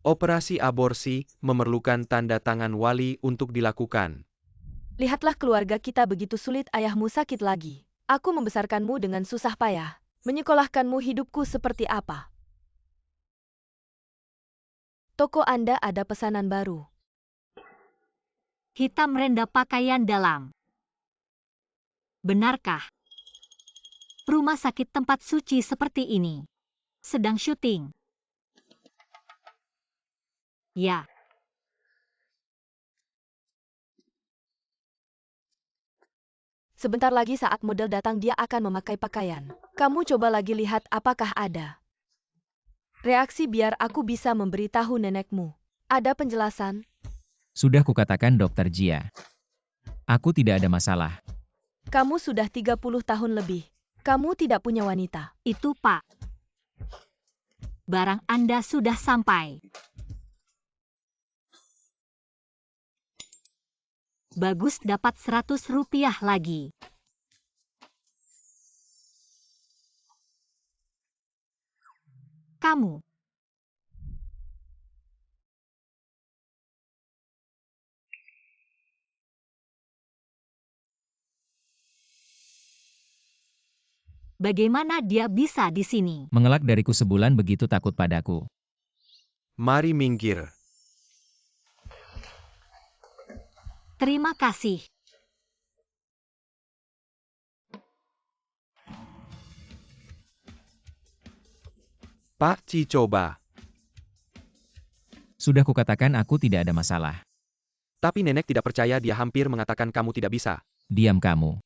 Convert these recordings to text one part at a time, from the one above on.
Operasi aborsi memerlukan tanda tangan wali untuk dilakukan. Lihatlah keluarga kita begitu sulit, ayahmu sakit lagi. Aku membesarkanmu dengan susah payah. Menyekolahkanmu, hidupku seperti apa? Toko Anda ada pesanan baru. Hitam rendah pakaian dalam. Benarkah? Rumah sakit tempat suci seperti ini sedang syuting. Ya. Sebentar lagi saat model datang dia akan memakai pakaian. Kamu coba lagi lihat apakah ada reaksi biar aku bisa memberitahu nenekmu. Ada penjelasan? Sudah kukatakan Dokter Jia. Aku tidak ada masalah. Kamu sudah 30 tahun lebih. Kamu tidak punya wanita. Itu Pak. Barang Anda sudah sampai. Bagus, dapat 100 rupiah lagi. Kamu. Bagaimana dia bisa di sini? Mengelak dariku sebulan begitu takut padaku. Mari minggir. Terima kasih. Pak Ci coba. Sudah kukatakan aku tidak ada masalah. Tapi nenek tidak percaya, dia hampir mengatakan kamu tidak bisa. Diam kamu.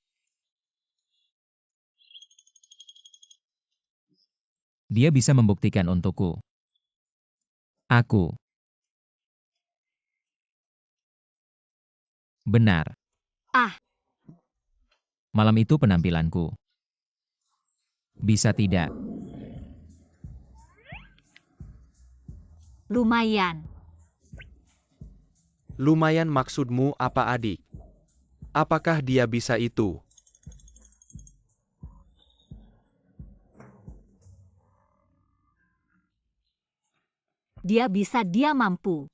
Dia bisa membuktikan untukku. Aku. Benar. Ah. Malam itu penampilanku. Bisa tidak? Lumayan. Lumayan maksudmu apa, adik? Apakah dia bisa itu? Dia bisa, dia mampu.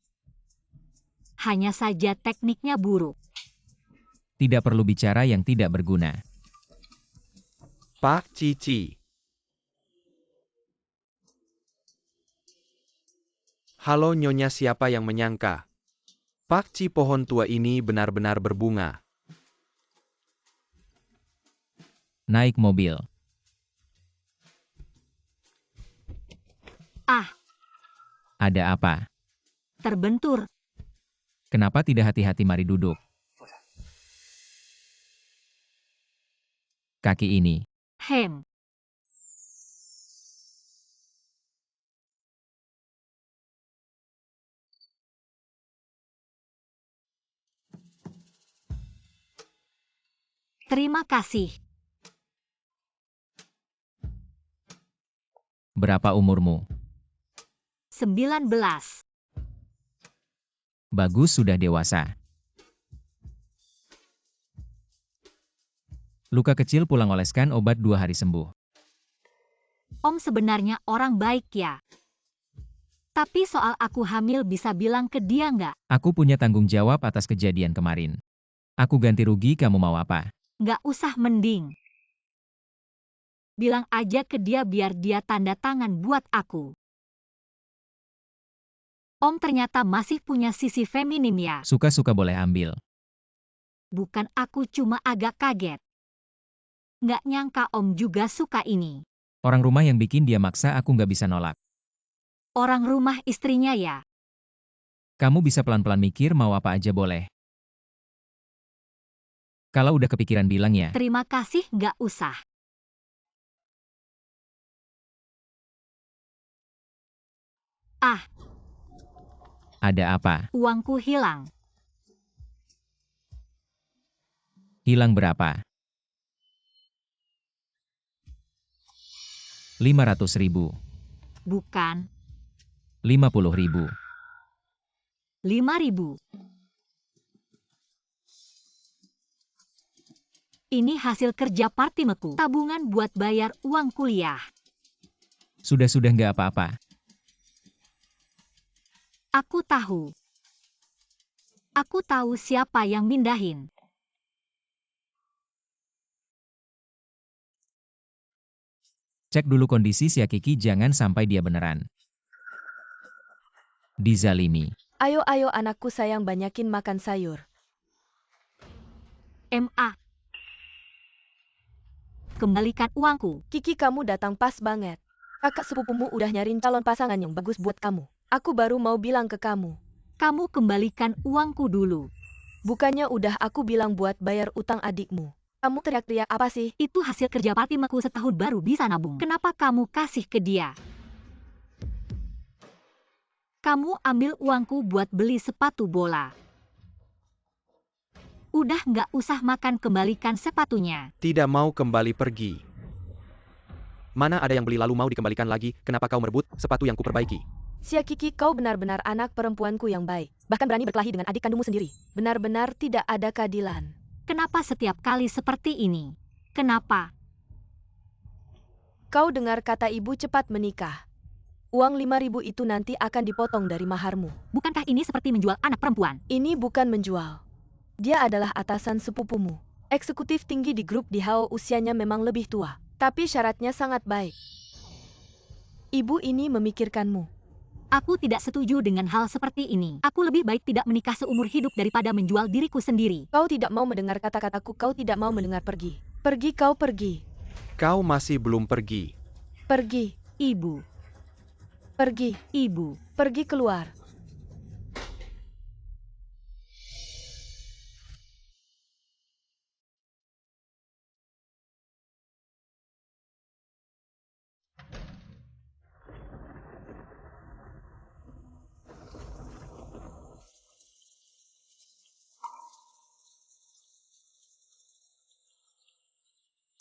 Hanya saja tekniknya buruk. Tidak perlu bicara yang tidak berguna. Pak Cici. Halo Nyonya, siapa yang menyangka? Pak Ci, pohon tua ini benar-benar berbunga. Naik mobil. Ah. Ada apa? Terbentur. Kenapa tidak hati-hati, mari duduk. Kaki ini. Hem. Terima kasih. Berapa umurmu? 19. Bagus, sudah dewasa. Luka kecil, pulang oleskan obat 2 hari sembuh. Om sebenarnya orang baik ya. Tapi soal aku hamil bisa bilang ke dia nggak? Aku punya tanggung jawab atas kejadian kemarin. Aku ganti rugi, kamu mau apa? Nggak usah, mending bilang aja ke dia biar dia tanda tangan buat aku. Om ternyata masih punya sisi feminim ya. Suka-suka boleh ambil. Bukan, aku cuma agak kaget. Nggak nyangka Om juga suka ini. Orang rumah yang bikin dia maksa, aku nggak bisa nolak. Orang rumah istrinya ya. Kamu bisa pelan-pelan mikir, mau apa aja boleh. Kalau udah kepikiran bilang ya. Terima kasih, nggak usah. Ah. Ada apa? Uangku hilang. Hilang berapa? 500.000. Bukan. 50.000. 5.000. Ini hasil kerja partimeku. Tabungan buat bayar uang kuliah. Sudah nggak apa-apa. Aku tahu. Aku tahu siapa yang mindahin. Cek dulu kondisi si Kiki, jangan sampai dia beneran dizalimi. Ayo anakku sayang, banyakin makan sayur. MA. Kembalikan uangku. Kiki, kamu datang pas banget. Kakak sepupumu udah nyariin calon pasangan yang bagus buat kamu. Aku baru mau bilang ke kamu. Kamu kembalikan uangku dulu. Bukannya udah aku bilang buat bayar utang adikmu. Kamu teriak-teriak apa sih? Itu hasil kerja Patimaku setahun baru bisa nabung. Kenapa kamu kasih ke dia? Kamu ambil uangku buat beli sepatu bola. Udah nggak usah makan, kembalikan sepatunya. Tidak mau kembali pergi. Mana ada yang beli lalu mau dikembalikan lagi, kenapa kau merebut sepatu yang kuperbaiki? Sia Kiki, kau benar-benar anak perempuanku yang baik. Bahkan berani berkelahi dengan adik kandungmu sendiri. Benar-benar tidak ada keadilan. Kenapa setiap kali seperti ini? Kenapa? Kau dengar kata ibu, cepat menikah. Uang 5.000 itu nanti akan dipotong dari maharmu. Bukankah ini seperti menjual anak perempuan? Ini bukan menjual. Dia adalah atasan sepupumu. Eksekutif tinggi di grup di HO, usianya memang lebih tua. Tapi syaratnya sangat baik. Ibu ini memikirkanmu. Aku tidak setuju dengan hal seperti ini. Aku lebih baik tidak menikah seumur hidup daripada menjual diriku sendiri. Kau tidak mau mendengar kata-kataku, kau tidak mau mendengar, pergi. Pergi, kau pergi. Kau masih belum pergi. Pergi. Ibu. Pergi. Ibu. Pergi keluar.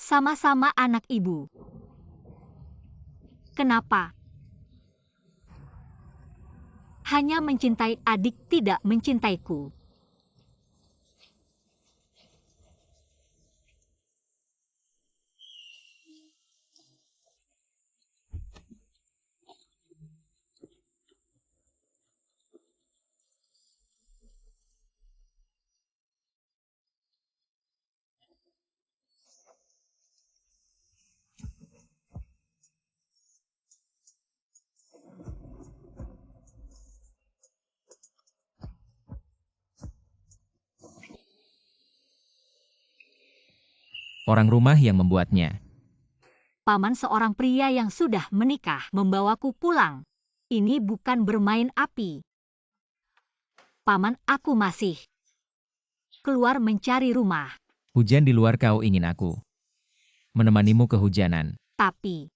Sama-sama anak ibu. Kenapa? Hanya mencintai adik, tidak mencintaiku. Orang rumah yang membuatnya. Paman seorang pria yang sudah menikah membawaku pulang. Ini bukan bermain api. Paman, aku masih keluar mencari rumah. Hujan di luar, kau ingin aku menemanimu kehujanan. Tapi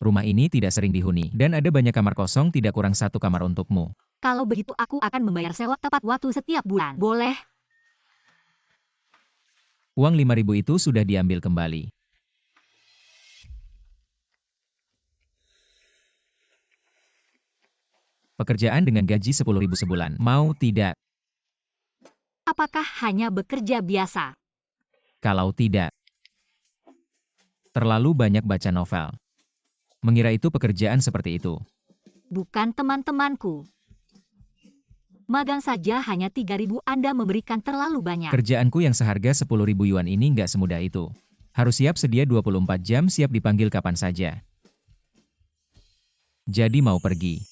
Rumah ini tidak sering dihuni, dan ada banyak kamar kosong, tidak kurang satu kamar untukmu. kalau begitu aku akan membayar sewa tepat waktu setiap bulan. Boleh? Uang 5.000 itu sudah diambil kembali. Pekerjaan dengan gaji 10.000 sebulan, mau tidak? Apakah hanya bekerja biasa? Kalau tidak, terlalu banyak baca novel. Mengira itu pekerjaan seperti itu. Bukan teman-temanku. Magang saja hanya 3.000, Anda memberikan terlalu banyak. Kerjaanku yang seharga 10.000 yuan ini nggak semudah itu. Harus siap sedia 24 jam, siap dipanggil kapan saja. Jadi mau pergi.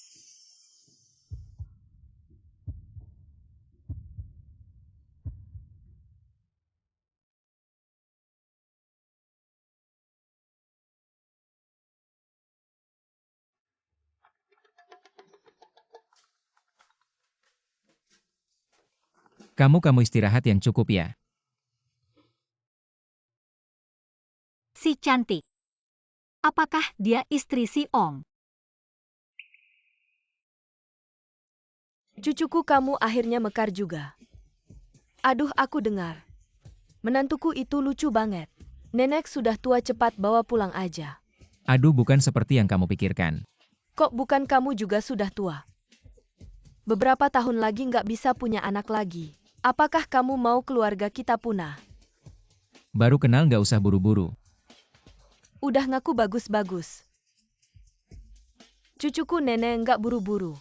Kamu istirahat yang cukup ya. Si cantik. Apakah dia istri si Ong? Cucuku, kamu akhirnya mekar juga. Aduh, aku dengar. Menantuku itu lucu banget. Nenek sudah tua, cepat bawa pulang aja. Aduh, bukan seperti yang kamu pikirkan. Kok bukan, kamu juga sudah tua. Beberapa tahun lagi nggak bisa punya anak lagi. Apakah kamu mau keluarga kita punah? Baru kenal nggak usah buru-buru. Udah ngaku bagus-bagus. Cucuku, nenek nggak buru-buru.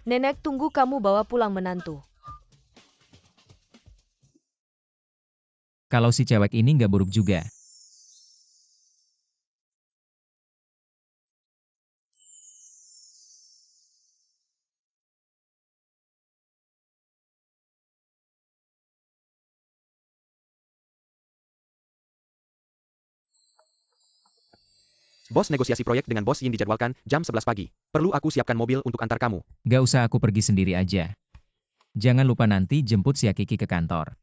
Nenek tunggu kamu bawa pulang menantu. Kalau si cewek ini nggak buruk juga. Bos negosiasi proyek dengan Bos Yin dijadwalkan jam 11 pagi. Perlu aku siapkan mobil untuk antar kamu. Nggak usah, aku pergi sendiri aja. Jangan lupa nanti jemput si Kiki ke kantor.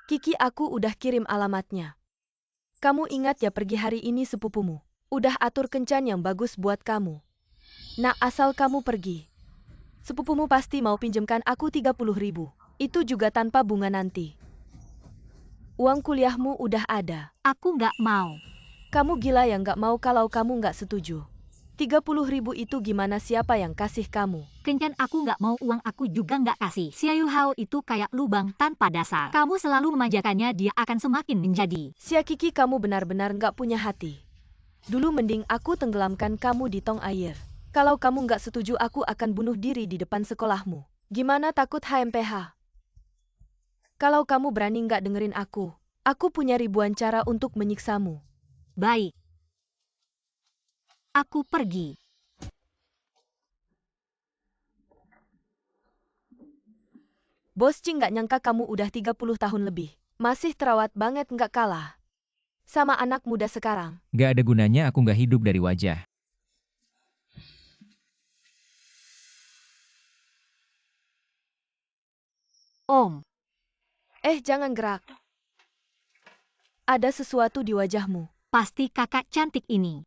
Kiki, aku udah kirim alamatnya. Kamu ingat ya pergi hari ini sepupumu. Udah atur kencan yang bagus buat kamu. Nah, asal kamu pergi. Sepupumu pasti mau pinjamkan aku 30.000. Itu juga tanpa bunga nanti. Uang kuliahmu udah ada. Aku nggak mau. Kamu gila ya nggak mau kalau kamu nggak setuju. 30.000 itu gimana, siapa yang kasih kamu? Kencan aku nggak mau, uang aku juga nggak kasih. Si Ayu Hao itu kayak lubang tanpa dasar. Kamu selalu memanjakannya, dia akan semakin menjadi. Sia Kiki, kamu benar-benar nggak punya hati. Dulu mending aku tenggelamkan kamu di tong air. Kalau kamu nggak setuju, aku akan bunuh diri di depan sekolahmu. Gimana, takut HMPH? Kalau kamu berani nggak dengerin aku punya ribuan cara untuk menyiksamu. Baik. Aku pergi. Bos Cing nggak nyangka kamu udah 30 tahun lebih. Masih terawat banget, nggak kalah sama anak muda sekarang. Nggak ada gunanya aku nggak hidup dari wajah. Om, Jangan gerak. Ada sesuatu di wajahmu. pasti kakak cantik ini.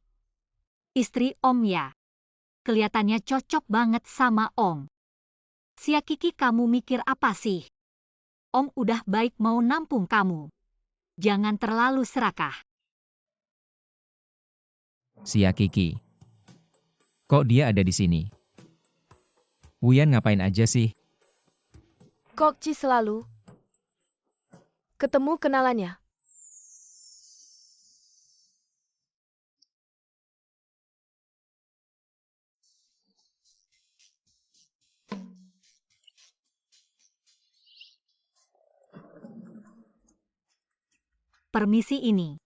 Istri Om ya. Kelihatannya cocok banget sama Om. Sia Kiki, kamu mikir apa sih? Om udah baik mau nampung kamu. Jangan terlalu serakah. Si Kiki. Kok dia ada di sini? Wuyan ngapain aja sih? Kok Ci selalu ketemu kenalannya? Permisi ini.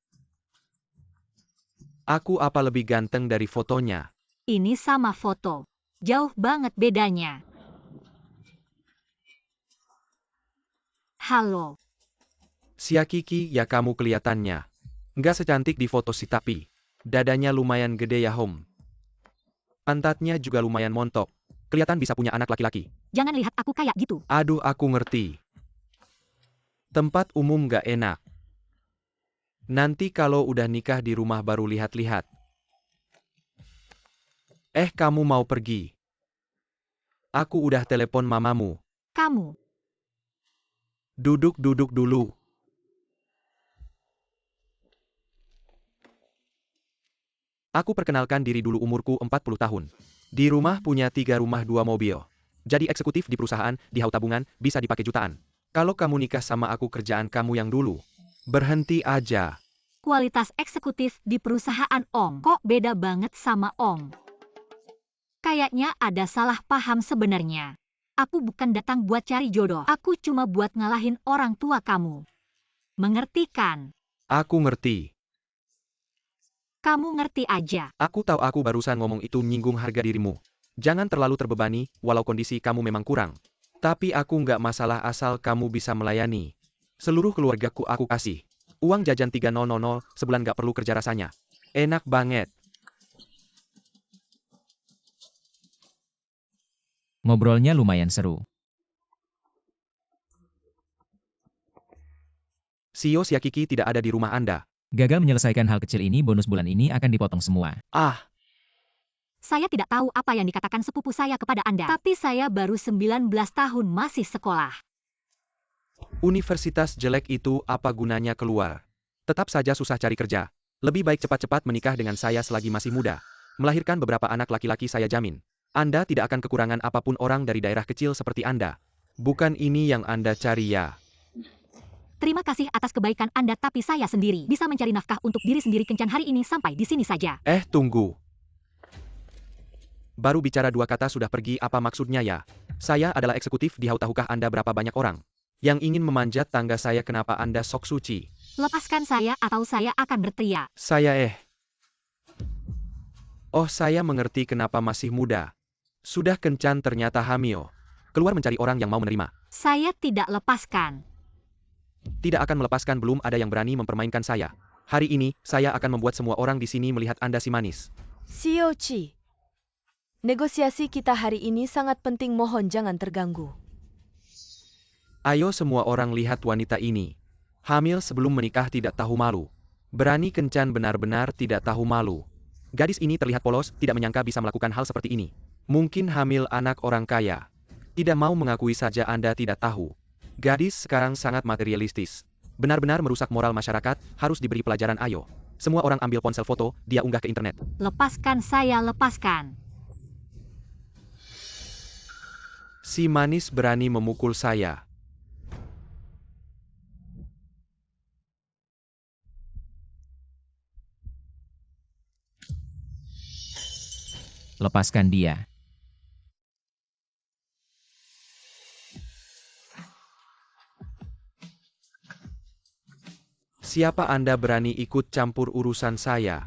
Aku apa lebih ganteng dari fotonya? Ini sama foto. Jauh banget bedanya. Halo. Sia Kiki, ya kamu kelihatannya nggak secantik di foto sih, tapi dadanya lumayan gede ya Hom. Pantatnya juga lumayan montok. Kelihatan bisa punya anak laki-laki. Jangan lihat aku kayak gitu. Aduh, aku ngerti. Tempat umum nggak enak. Nanti kalau udah nikah di rumah baru lihat-lihat. Kamu mau pergi? Aku udah telepon mamamu. Kamu. Duduk dulu. Aku perkenalkan diri dulu, umurku 40 tahun. Di rumah punya 3 rumah 2 mobil. Jadi eksekutif di perusahaan, di haut tabungan, bisa dipakai jutaan. Kalau kamu nikah sama aku, kerjaan kamu yang dulu berhenti aja. Kualitas eksekutif di perusahaan Om kok beda banget sama Om. Kayaknya ada salah paham sebenarnya. Aku bukan datang buat cari jodoh. Aku cuma buat ngalahin orang tua kamu. Mengerti kan? Aku ngerti. Kamu ngerti aja. Aku tahu aku barusan ngomong itu nyinggung harga dirimu. Jangan terlalu terbebani, walau kondisi kamu memang kurang. Tapi aku nggak masalah asal kamu bisa melayani. Seluruh keluargaku aku kasih. Uang jajan 3.000 sebulan nggak perlu kerja rasanya. Enak banget. Ngobrolnya lumayan seru. CEO Sia Kiki tidak ada di rumah Anda. Gagal menyelesaikan hal kecil ini, bonus bulan ini akan dipotong semua. Saya tidak tahu apa yang dikatakan sepupu saya kepada Anda. Tapi saya baru 19 tahun masih sekolah. Universitas jelek itu apa gunanya keluar? Tetap saja susah cari kerja. Lebih baik cepat-cepat menikah dengan saya selagi masih muda. Melahirkan beberapa anak laki-laki saya jamin. Anda tidak akan kekurangan apapun orang dari daerah kecil seperti Anda. Bukan ini yang Anda cari ya? Terima kasih atas kebaikan Anda, tapi saya sendiri bisa mencari nafkah untuk diri sendiri. Kencan hari ini sampai di sini saja. Tunggu. Baru bicara 2 kata sudah pergi, apa maksudnya ya? Saya adalah eksekutif di HAU. Tahukah Anda berapa banyak orang yang ingin memanjat tangga saya? Kenapa Anda sok suci? Lepaskan saya atau saya akan berteriak. Oh, saya mengerti kenapa masih muda. Sudah kencan ternyata hamil. Keluar mencari orang yang mau menerima. Saya tidak lepaskan. Tidak akan melepaskan, belum ada yang berani mempermainkan saya. Hari ini, saya akan membuat semua orang di sini melihat Anda si manis. Siochi. Negosiasi kita hari ini sangat penting, mohon jangan terganggu. Ayo semua orang lihat wanita ini. Hamil sebelum menikah, tidak tahu malu. Berani kencan, benar-benar tidak tahu malu. Gadis ini terlihat polos, tidak menyangka bisa melakukan hal seperti ini. Mungkin hamil anak orang kaya. Tidak mau mengakui saja, Anda tidak tahu. Gadis sekarang sangat materialistis. Benar-benar merusak moral masyarakat, harus diberi pelajaran. Ayo. Semua orang ambil ponsel foto, dia unggah ke internet. Lepaskan saya, lepaskan. Si manis berani memukul saya. Lepaskan dia. Siapa Anda berani ikut campur urusan saya?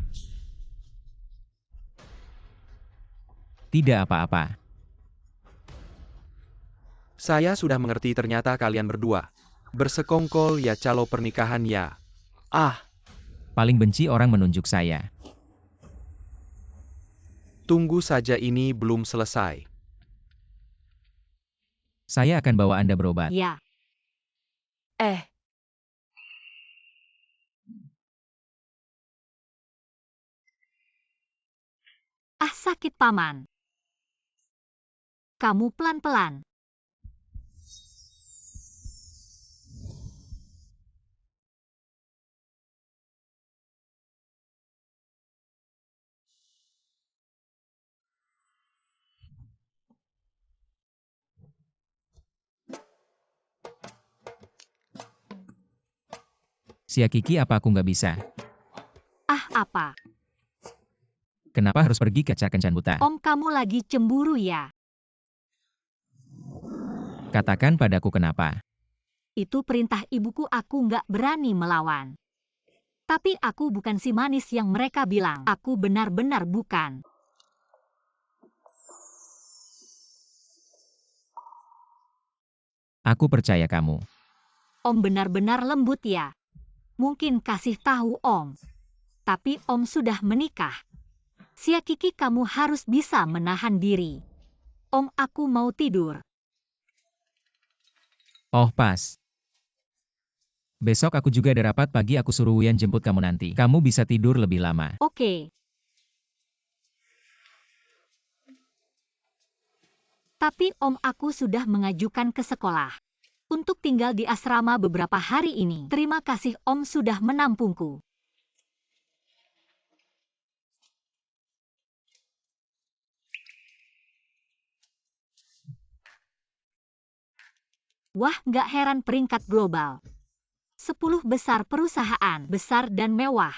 Tidak apa-apa. Saya sudah mengerti, ternyata kalian berdua bersekongkol ya, calo pernikahan ya. Paling benci orang menunjuk saya. Tunggu saja, ini belum selesai. Saya akan bawa Anda berobat. Ya. Sakit paman. Kamu pelan-pelan. Kiki, apa aku nggak bisa? Apa? Kenapa harus pergi ke acara kencan buta? Om, kamu lagi cemburu ya? Katakan padaku kenapa. Itu perintah ibuku, aku nggak berani melawan. Tapi aku bukan si manis yang mereka bilang. Aku benar-benar bukan. Aku percaya kamu. Om benar-benar lembut ya. Mungkin kasih tahu Om. Tapi Om sudah menikah. Kiki, kamu harus bisa menahan diri. Om, aku mau tidur. Oh, pas. Besok aku juga ada rapat pagi, aku suruh Wuyan jemput kamu nanti. Kamu bisa tidur lebih lama. Oke. Tapi Om, aku sudah mengajukan ke sekolah untuk tinggal di asrama beberapa hari ini. Terima kasih Om sudah menampungku. Wah, nggak heran peringkat global. 10 besar perusahaan, besar dan mewah.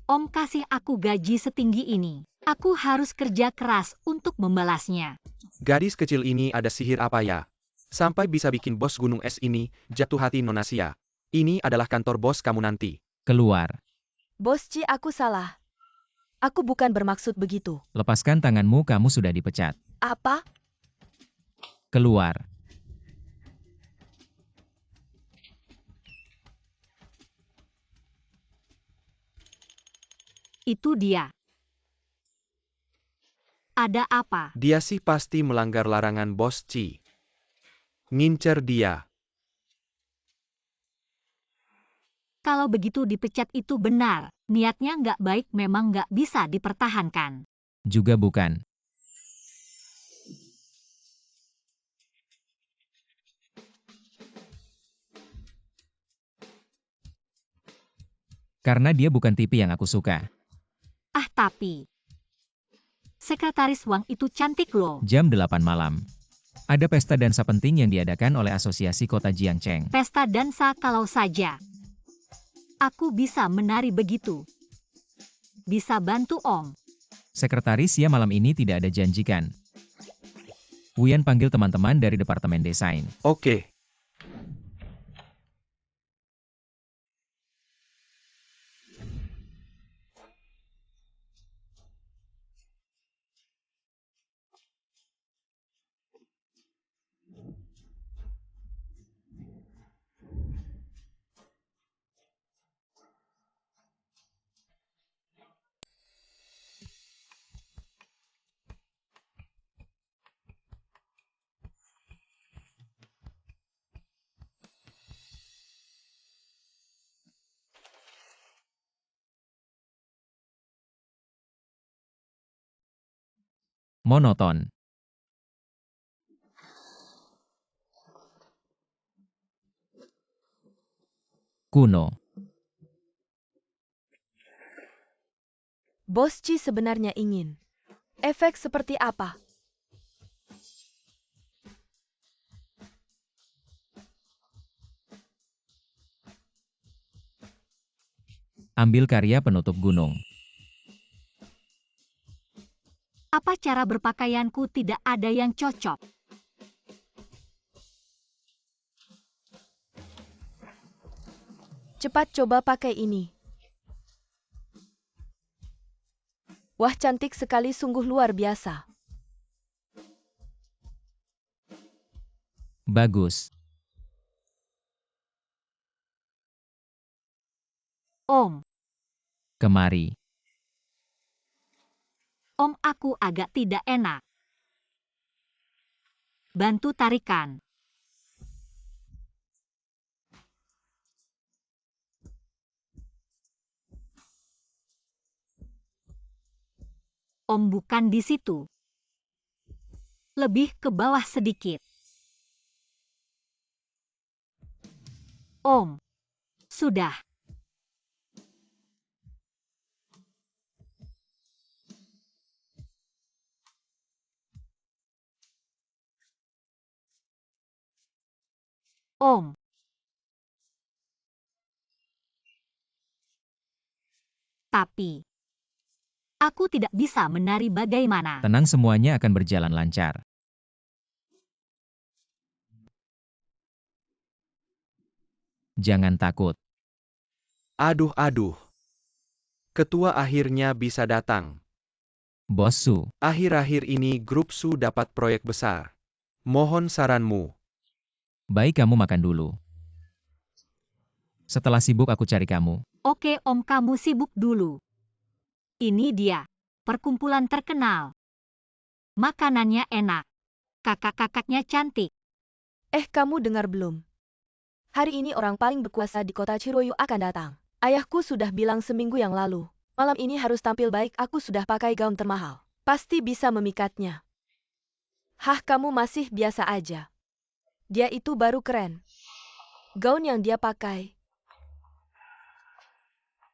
Om kasih aku gaji setinggi ini. Aku harus kerja keras untuk membalasnya. Gadis kecil ini ada sihir apa ya? Sampai bisa bikin bos gunung es ini jatuh hati. Nona Sia. Ini adalah kantor bos kamu nanti. Keluar. Bos Ci, aku salah. Aku bukan bermaksud begitu. Lepaskan tanganmu, kamu sudah dipecat. Apa? Keluar. Itu dia. Ada apa? Dia sih pasti melanggar larangan bos Ci. Ngincer dia. Kalau begitu dipecat itu benar. Niatnya nggak baik, memang nggak bisa dipertahankan. Juga bukan. Karena dia bukan tipe yang aku suka. Tapi Sekretaris Wang itu cantik loh. Jam 8 malam. Ada pesta dansa penting yang diadakan oleh Asosiasi Kota Jiangcheng. Pesta dansa kalau saja. Aku bisa menari begitu. Bisa bantu Om. Sekretaris ya malam ini tidak ada janjikan. Wuyan panggil teman-teman dari Departemen Desain. Oke. Monoton. Kuno. Bos Ci sebenarnya ingin efek seperti apa? Ambil karya penutup gunung. Apa cara berpakaianku tidak ada yang cocok? Cepat coba pakai ini. Wah, cantik sekali, sungguh luar biasa. Bagus. Om, Kemari. Om, aku agak tidak enak. Bantu tarikan. Om, bukan di situ. Lebih ke bawah sedikit. Om, sudah. Om. Tapi, aku tidak bisa menari bagaimana. Tenang, semuanya akan berjalan lancar. Jangan takut. Aduh. Ketua akhirnya bisa datang. Bos Su. Akhir-akhir ini grup Su dapat proyek besar. Mohon saranmu. Baik, kamu makan dulu. Setelah sibuk aku cari kamu. Oke Om, kamu sibuk dulu. Ini dia, perkumpulan terkenal. Makanannya enak. Kakak-kakaknya cantik. Kamu dengar belum? Hari ini orang paling berkuasa di kota Ciroyu akan datang. Ayahku sudah bilang seminggu yang lalu. Malam ini harus tampil baik, aku sudah pakai gaun termahal. Pasti bisa memikatnya. Hah, kamu masih biasa aja. Dia itu baru keren. Gaun yang dia pakai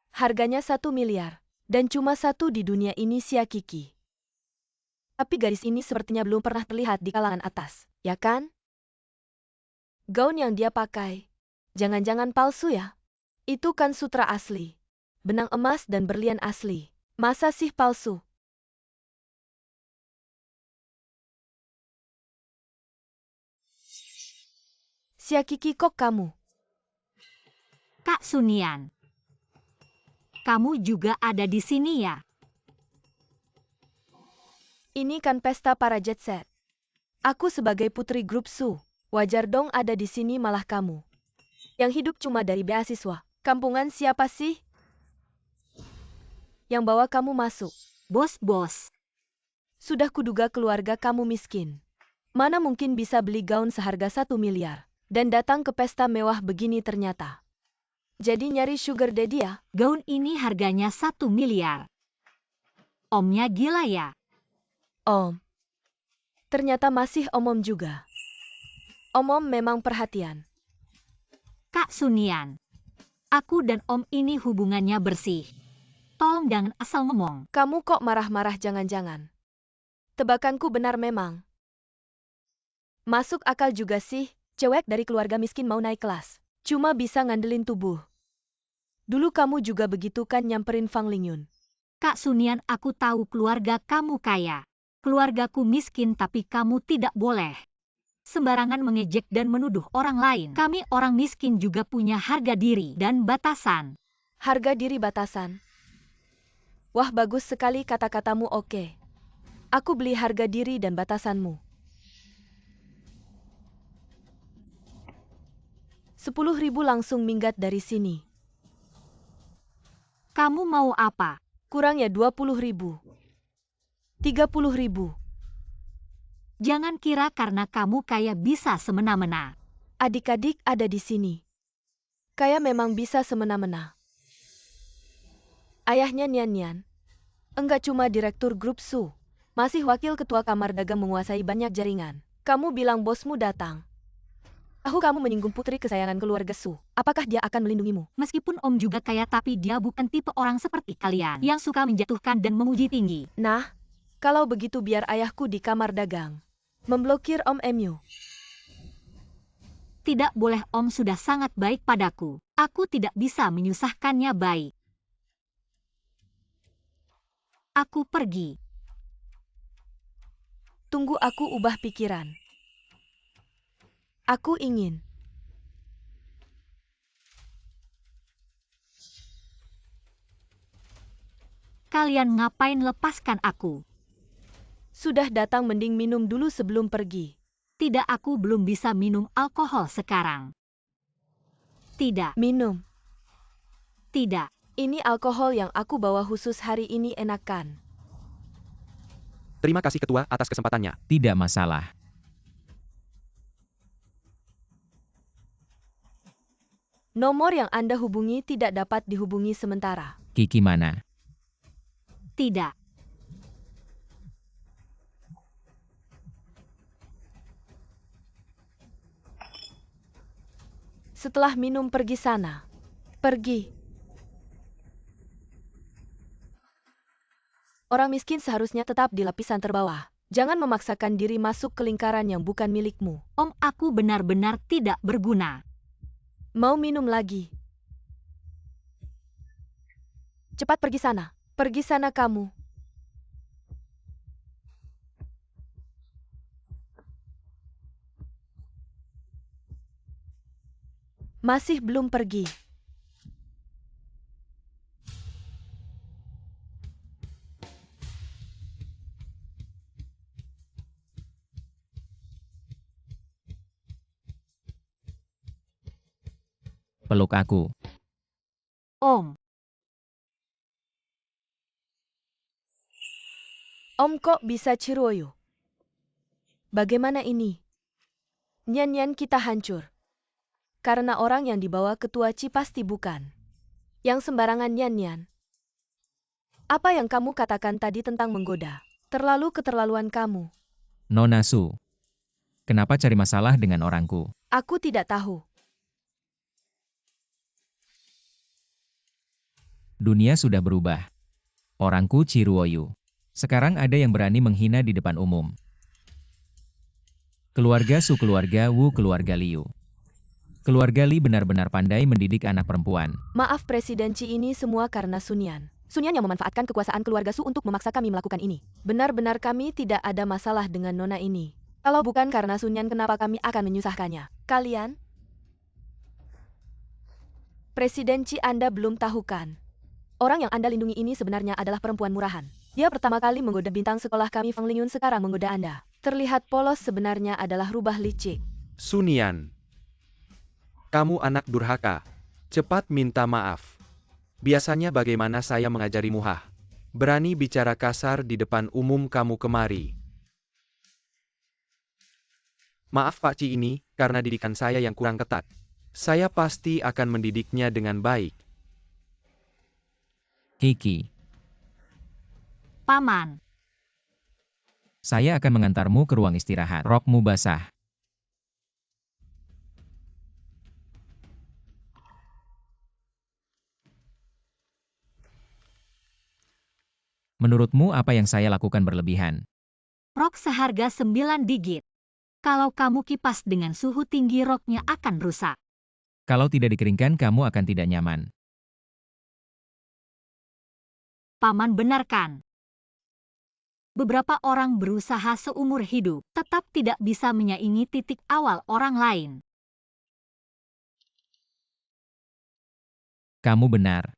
harganya 1 miliar. Dan cuma satu di dunia ini, Kiki. Tapi garis ini sepertinya belum pernah terlihat di kalangan atas, ya kan? Gaun yang dia pakai, jangan-jangan palsu ya? Itu kan sutra asli. Benang emas dan berlian asli. Masa sih palsu? Kiki, kok kamu? Kak Sunian. Kamu juga ada di sini ya? Ini kan pesta para jet set. Aku sebagai putri grup Su, wajar dong ada di sini, malah kamu. Yang hidup cuma dari beasiswa. Kampungan siapa sih yang bawa kamu masuk? Bos. Sudah kuduga keluarga kamu miskin. Mana mungkin bisa beli gaun seharga 1 miliar. Dan datang ke pesta mewah begini ternyata. Jadi nyari sugar daddy ya? Gaun ini harganya 1 miliar. Omnya gila ya? Om. Ternyata masih om juga. Om memang perhatian. Kak Sunian. Aku dan Om ini hubungannya bersih. Tolong jangan asal ngomong. Kamu kok marah-marah, jangan-jangan Tebakanku benar memang. Masuk akal juga sih, cewek dari keluarga miskin mau naik kelas. Cuma bisa ngandelin tubuh. Dulu kamu juga begitu kan nyamperin Fang Lingyun. Kak Sunian, aku tahu keluarga kamu kaya. Keluargaku miskin tapi kamu tidak boleh sembarangan mengejek dan menuduh orang lain. Kami orang miskin juga punya harga diri dan batasan. Harga diri batasan. Wah, bagus sekali kata-katamu. Oke. Aku beli harga diri dan batasanmu. 10.000 langsung minggat dari sini. Kamu mau apa? Kurang ya 20.000. 30.000. Jangan kira karena kamu kaya bisa semena-mena. Adik-adik ada di sini. Kaya memang bisa semena-mena. Ayahnya Nian, enggak cuma direktur grup Su, masih wakil ketua kamar dagang menguasai banyak jaringan. Kamu bilang bosmu datang. Tahu kamu menyinggung putri kesayangan keluarga Su. Apakah dia akan melindungimu? Meskipun Om juga kaya tapi dia bukan tipe orang seperti kalian yang suka menjatuhkan dan memuji tinggi. Nah, kalau begitu biar ayahku di kamar dagang memblokir Om Mu. Tidak boleh, Om sudah sangat baik padaku. Aku tidak bisa menyusahkannya baik. Aku pergi. Tunggu aku ubah pikiran. Aku ingin. Kalian ngapain lepaskan aku? Sudah datang mending minum dulu sebelum pergi. Tidak, aku belum bisa minum alkohol sekarang. Tidak, Minum. tidak. Ini alkohol yang aku bawa khusus hari ini, enak kan? Terima kasih ketua atas kesempatannya. Tidak masalah. Nomor yang Anda hubungi tidak dapat dihubungi sementara. Kiki mana? Tidak. Setelah minum pergi sana. Pergi. Orang miskin seharusnya tetap di lapisan terbawah. Jangan memaksakan diri masuk ke lingkaran yang bukan milikmu. Om, aku benar-benar tidak berguna. Mau minum lagi? Cepat pergi sana. Pergi sana kamu. Masih belum pergi. Peluk aku. Om, Om kok bisa Ciroyo? Bagaimana ini? Nyan-nyan kita hancur. Karena orang yang dibawa ketua Ci pasti bukan yang sembarangan nyan-nyan. Apa yang kamu katakan tadi tentang menggoda? Terlalu keterlaluan kamu. Nona Su. Kenapa cari masalah dengan orangku? Aku tidak tahu. Dunia sudah berubah. Orangku Ciruoyu. Sekarang ada yang berani menghina di depan umum. Keluarga Su, keluarga Wu, keluarga Liu. Keluarga Li benar-benar pandai mendidik anak perempuan. Maaf Presiden Ci, ini semua karena Sunyan. Sunyan yang memanfaatkan kekuasaan keluarga Su untuk memaksa kami melakukan ini. Benar-benar kami tidak ada masalah dengan nona ini. Kalau bukan karena Sunyan, kenapa kami akan menyusahkannya? Kalian? Presiden Ci, Anda belum tahu kan? Orang yang Anda lindungi ini sebenarnya adalah perempuan murahan. Dia pertama kali menggoda bintang sekolah kami, Fang Lingyun, sekarang menggoda Anda. Terlihat polos, sebenarnya adalah rubah licik. Sunian. Kamu anak durhaka. Cepat minta maaf. Biasanya bagaimana saya mengajarimu, hah? Berani bicara kasar di depan umum kamu kemari. Maaf Pak Ci, ini karena didikan saya yang kurang ketat. Saya pasti akan mendidiknya dengan baik. Kiki. Paman. Saya akan mengantarmu ke ruang istirahat. Rokmu basah. Menurutmu apa yang saya lakukan berlebihan? Rok seharga 9 digit. Kalau kamu kipas dengan suhu tinggi roknya akan rusak. Kalau tidak dikeringkan kamu akan tidak nyaman. Paman benarkan. Beberapa orang berusaha seumur hidup, tetap tidak bisa menyaingi titik awal orang lain. Kamu benar.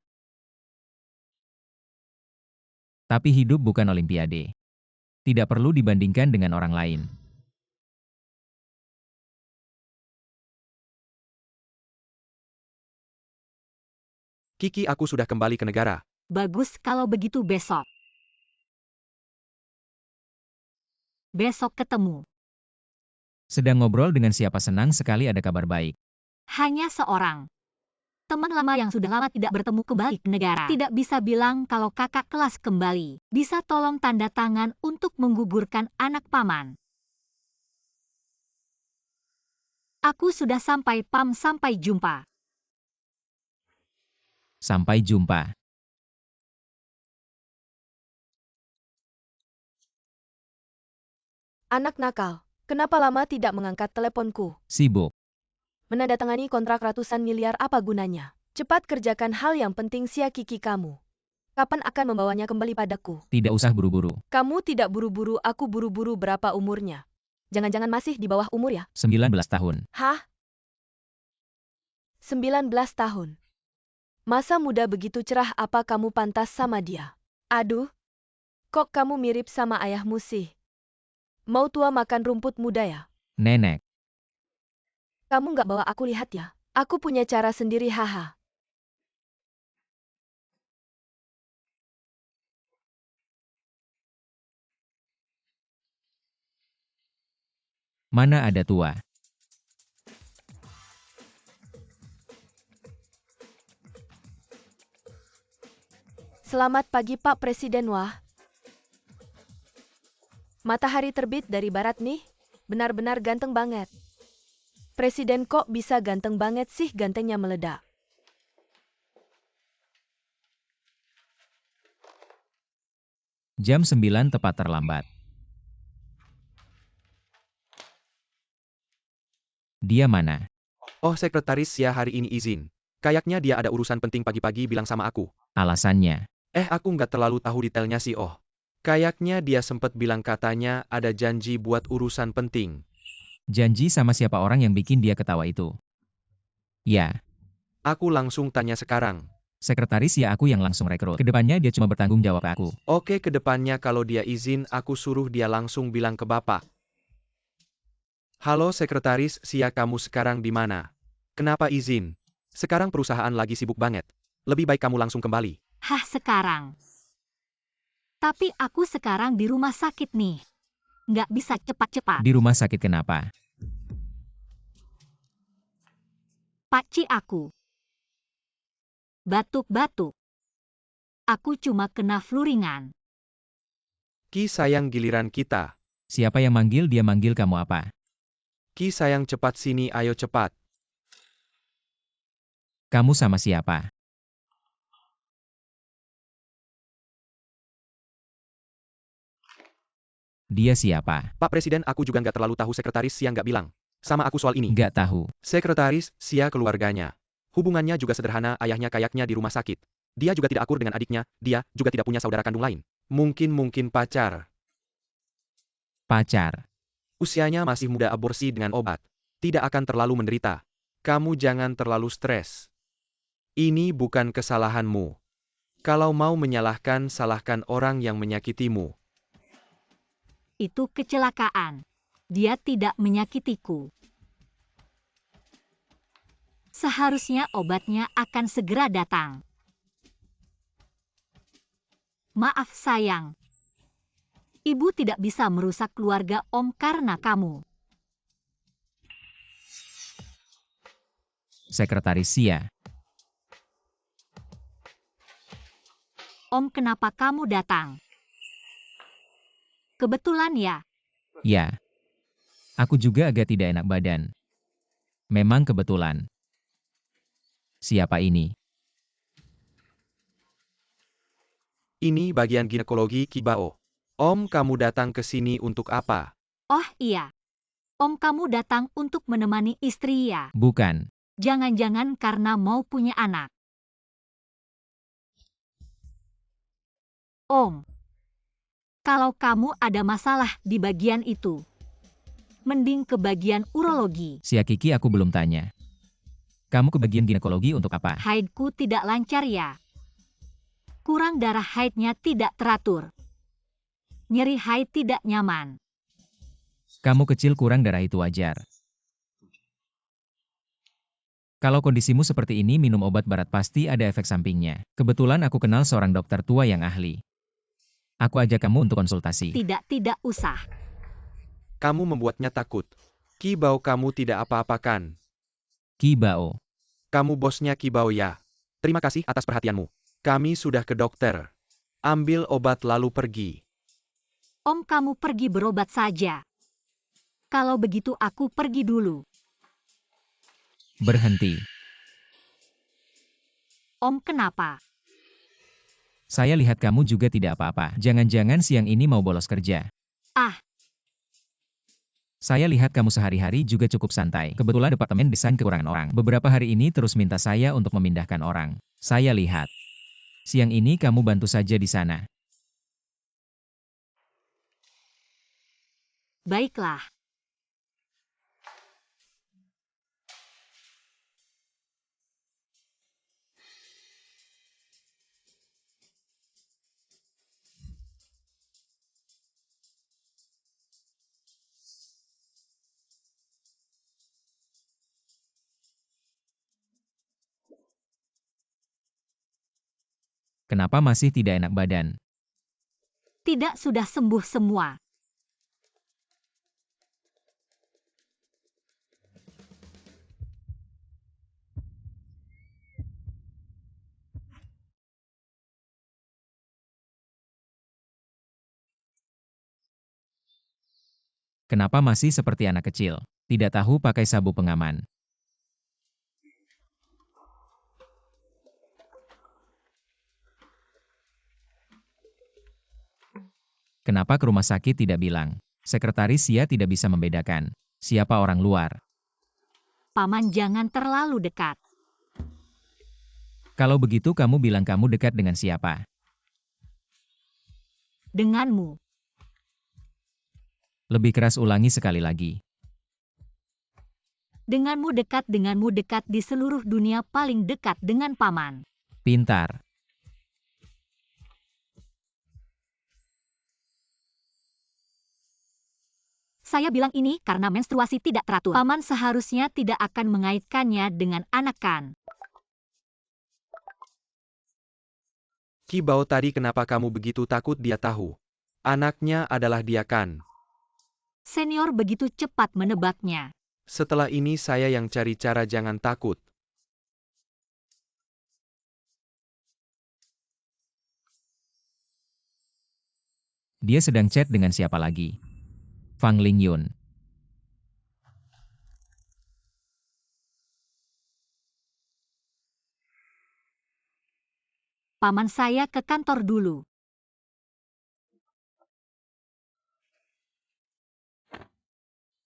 Tapi hidup bukan olimpiade. Tidak perlu dibandingkan dengan orang lain. Kiki, aku sudah kembali ke negara. Bagus kalau begitu besok. Besok ketemu. Sedang ngobrol dengan siapa, senang sekali ada kabar baik. Hanya seorang. Teman lama yang sudah lama tidak bertemu kembali ke negara. Tidak bisa bilang kalau kakak kelas kembali. Bisa tolong tanda tangan untuk menggugurkan anak paman. Aku sudah sampai, Pam. Sampai jumpa. Sampai jumpa. Anak nakal, kenapa lama tidak mengangkat teleponku? Sibuk. Menandatangani kontrak ratusan miliar apa gunanya? Cepat kerjakan hal yang penting, sia Kiki kamu. Kapan akan membawanya kembali padaku? Tidak usah buru-buru. Kamu tidak buru-buru, aku buru-buru. Berapa umurnya? Jangan-jangan masih di bawah umur ya? 19 tahun. Hah? 19 tahun. Masa muda begitu cerah, apa kamu pantas sama dia? Aduh, kok kamu mirip sama ayahmu sih? Mau tua makan rumput muda ya? Nenek. Kamu nggak bawa aku lihat ya? Aku punya cara sendiri, haha. Mana ada tua. Selamat pagi Pak Presiden. Wah. Matahari terbit dari barat nih. Benar-benar ganteng banget. Presiden kok bisa ganteng banget sih, gantengnya meledak. Jam 9 tepat terlambat. Dia mana? Oh, sekretaris Sia hari ini izin. Kayaknya dia ada urusan penting, pagi-pagi bilang sama aku. Alasannya. Aku nggak terlalu tahu detailnya sih. Oh, kayaknya dia sempat bilang katanya ada janji buat urusan penting. Janji sama siapa orang yang bikin dia ketawa itu? Ya, Aku langsung tanya sekarang. sekretaris ya aku yang langsung rekrut. Kedepannya dia cuma bertanggung jawab ke aku. Oke, kedepannya kalau dia izin, aku suruh dia langsung bilang ke Bapak. Halo sekretaris Sia, kamu sekarang di mana? Kenapa izin? Sekarang perusahaan lagi sibuk banget. Lebih baik kamu langsung kembali. Hah, sekarang? Tapi aku sekarang di rumah sakit nih. Nggak bisa cepat-cepat. Di rumah sakit kenapa? Pakcik aku. Batuk-batuk. Aku cuma kena flu ringan. Ki sayang, giliran kita. Siapa yang manggil dia, manggil kamu apa? Ki sayang, cepat sini, ayo cepat. Kamu sama siapa? Dia siapa? Pak Presiden, aku juga nggak terlalu tahu, sekretaris Sia nggak bilang sama aku soal ini. Nggak tahu. Sekretaris Sia keluarganya. Hubungannya juga sederhana, ayahnya kayaknya di rumah sakit. Dia juga tidak akur dengan adiknya, dia juga tidak punya saudara kandung lain. Mungkin pacar. Pacar. Usianya masih muda, aborsi dengan obat. Tidak akan terlalu menderita. Kamu jangan terlalu stres. Ini bukan kesalahanmu. Kalau mau menyalahkan, salahkan orang yang menyakitimu. Itu kecelakaan. Dia tidak menyakitiku. Seharusnya obatnya akan segera datang. Maaf sayang. Ibu tidak bisa merusak keluarga Om karena kamu. Sekretaris Sia. Om, kenapa kamu datang? Kebetulan ya. Ya. Aku juga agak tidak enak badan. Memang kebetulan. Siapa ini? Ini bagian ginekologi Ki Bao. Om, kamu datang ke sini untuk apa? Oh iya. Om, kamu datang untuk menemani istri ya? Bukan. Jangan-jangan karena mau punya anak. Om, kalau kamu ada masalah di bagian itu, mending ke bagian urologi. Si Kiki, aku belum tanya. Kamu ke bagian ginekologi untuk apa? Haidku tidak lancar ya. Kurang darah, haidnya tidak teratur. Nyeri haid tidak nyaman. Kamu kecil, kurang darah itu wajar. Kalau kondisimu seperti ini, minum obat barat pasti ada efek sampingnya. Kebetulan aku kenal seorang dokter tua yang ahli. Aku ajak kamu untuk konsultasi. Tidak usah. Kamu membuatnya takut. Ki Bao, kamu tidak apa-apakan. Ki Bao. Kamu bosnya Ki Bao ya. Terima kasih atas perhatianmu. Kami sudah ke dokter. Ambil obat lalu pergi. Om, kamu pergi berobat saja. Kalau begitu aku pergi dulu. Berhenti. Om, kenapa? Saya lihat kamu juga tidak apa-apa. Jangan-jangan siang ini mau bolos kerja. Ah. Saya lihat kamu sehari-hari juga cukup santai. Kebetulan departemen desain kekurangan orang. Beberapa hari ini terus minta saya untuk memindahkan orang. Saya lihat. Siang ini kamu bantu saja di sana. Baiklah. Kenapa masih tidak enak badan? Tidak, sudah sembuh semua. Kenapa masih seperti anak kecil? Tidak tahu pakai sabuk pengaman. Kenapa ke rumah sakit tidak bilang? Sekretaris Sia tidak bisa membedakan siapa orang luar. Paman, jangan terlalu dekat. Kalau begitu kamu bilang kamu dekat dengan siapa? Denganmu. Lebih keras, ulangi sekali lagi. Denganmu dekat di seluruh dunia, paling dekat dengan paman. Pintar. Saya bilang ini karena menstruasi tidak teratur. Paman seharusnya tidak akan mengaitkannya dengan anak kan. Ki Bao, tadi kenapa kamu begitu takut dia tahu? Anaknya adalah dia kan? Senior begitu cepat menebaknya. Setelah ini saya yang cari cara, jangan takut. Dia sedang chat dengan siapa lagi? Fang Lingyun. Paman, saya ke kantor dulu.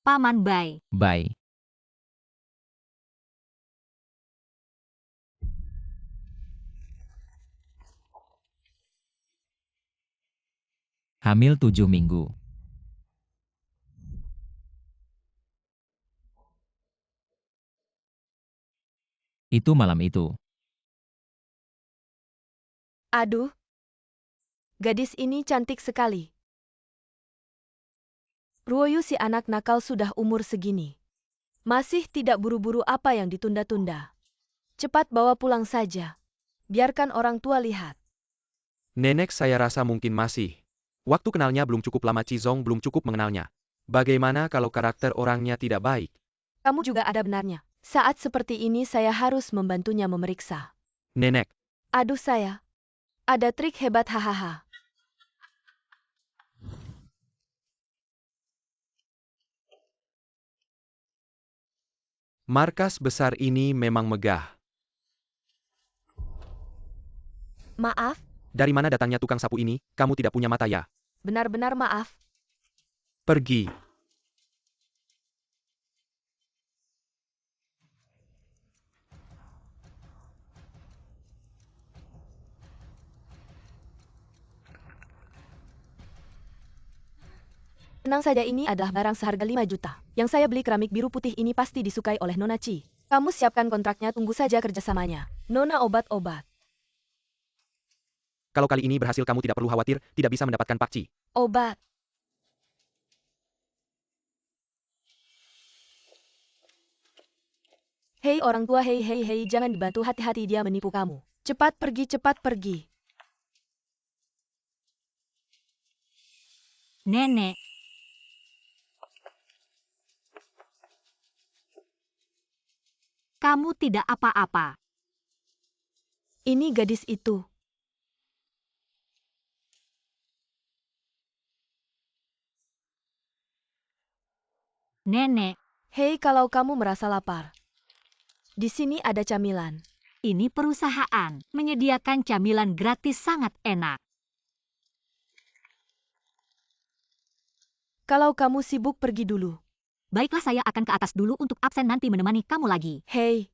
Paman, bye. Bye. Hamil 7 minggu. Itu malam itu. Aduh, gadis ini cantik sekali. Ruoyu, si anak nakal, sudah umur segini. Masih tidak buru-buru, apa yang ditunda-tunda? Cepat bawa pulang saja. Biarkan orang tua lihat. Nenek, saya rasa mungkin masih. Waktu kenalnya belum cukup lama, Cizong belum cukup mengenalnya. Bagaimana kalau karakter orangnya tidak baik? Kamu juga ada benarnya. Saat seperti ini saya harus membantunya memeriksa. Nenek, Aduh, saya. Ada trik hebat, hahaha. markas besar ini memang megah. Maaf, Dari mana datangnya tukang sapu ini? Kamu tidak punya mata ya? Benar-benar maaf. Pergi. Tenang saja, ini adalah barang seharga 5 juta. Yang saya beli keramik biru putih ini pasti disukai oleh Nona Ci. Kamu siapkan kontraknya, tunggu saja kerjasamanya. Nona obat-obat. Kalau kali ini berhasil kamu tidak perlu khawatir, tidak bisa mendapatkan pakci. Obat. Hei orang tua, hei, jangan dibantu, hati-hati dia menipu kamu. Cepat pergi, cepat pergi. Nenek, kamu tidak apa-apa. Ini gadis itu. Nenek, Hei, kalau kamu merasa lapar, di sini ada camilan. ini perusahaan menyediakan camilan gratis sangat enak. Kalau kamu sibuk, pergi dulu. Baiklah, saya akan ke atas dulu untuk absen nanti menemani kamu lagi. Hei.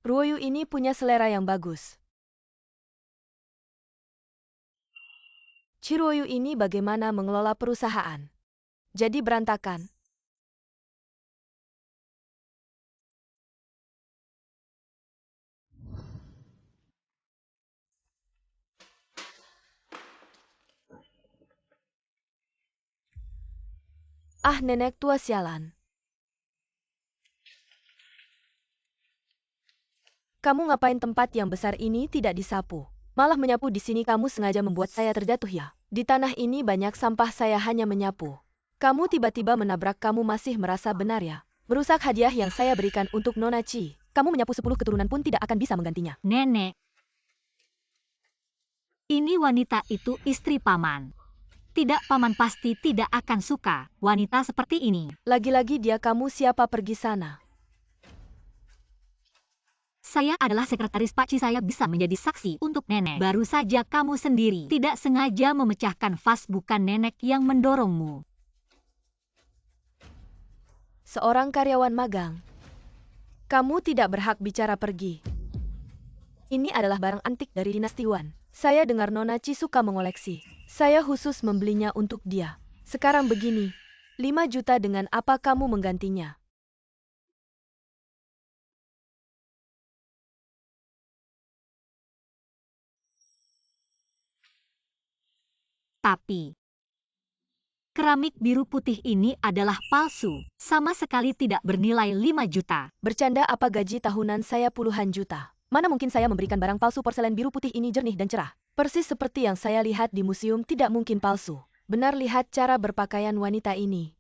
Ruoyu ini punya selera yang bagus. Ciruoyu ini bagaimana mengelola perusahaan. Jadi berantakan. Ah, nenek tua sialan. Kamu ngapain tempat yang besar ini tidak disapu? Malah menyapu di sini, kamu sengaja membuat saya terjatuh ya. Di tanah ini banyak sampah, saya hanya menyapu. Kamu tiba-tiba menabrak, kamu masih merasa benar ya? Merusak hadiah yang saya berikan untuk Nona Ci. Kamu menyapu 10 keturunan pun tidak akan bisa menggantinya. Nenek, ini wanita itu istri paman. Tidak, paman pasti tidak akan suka wanita seperti ini. Lagi-lagi dia, kamu siapa, pergi sana. Saya adalah sekretaris Pak Ci, saya bisa menjadi saksi untuk nenek. Baru saja kamu sendiri tidak sengaja memecahkan vas, bukan nenek yang mendorongmu. Seorang karyawan magang. Kamu tidak berhak bicara, pergi. Ini adalah barang antik dari dinasti Wan. Saya dengar Nona Ci suka mengoleksi. Saya khusus membelinya untuk dia. Sekarang begini, 5 juta, dengan apa kamu menggantinya? Tapi keramik biru putih ini adalah palsu. Sama sekali tidak bernilai 5 juta. Bercanda apa, gaji tahunan saya puluhan juta. Mana mungkin saya memberikan barang palsu? Porselen biru putih ini jernih dan cerah. Persis seperti yang saya lihat di museum, tidak mungkin palsu. Benar, lihat cara berpakaian wanita ini.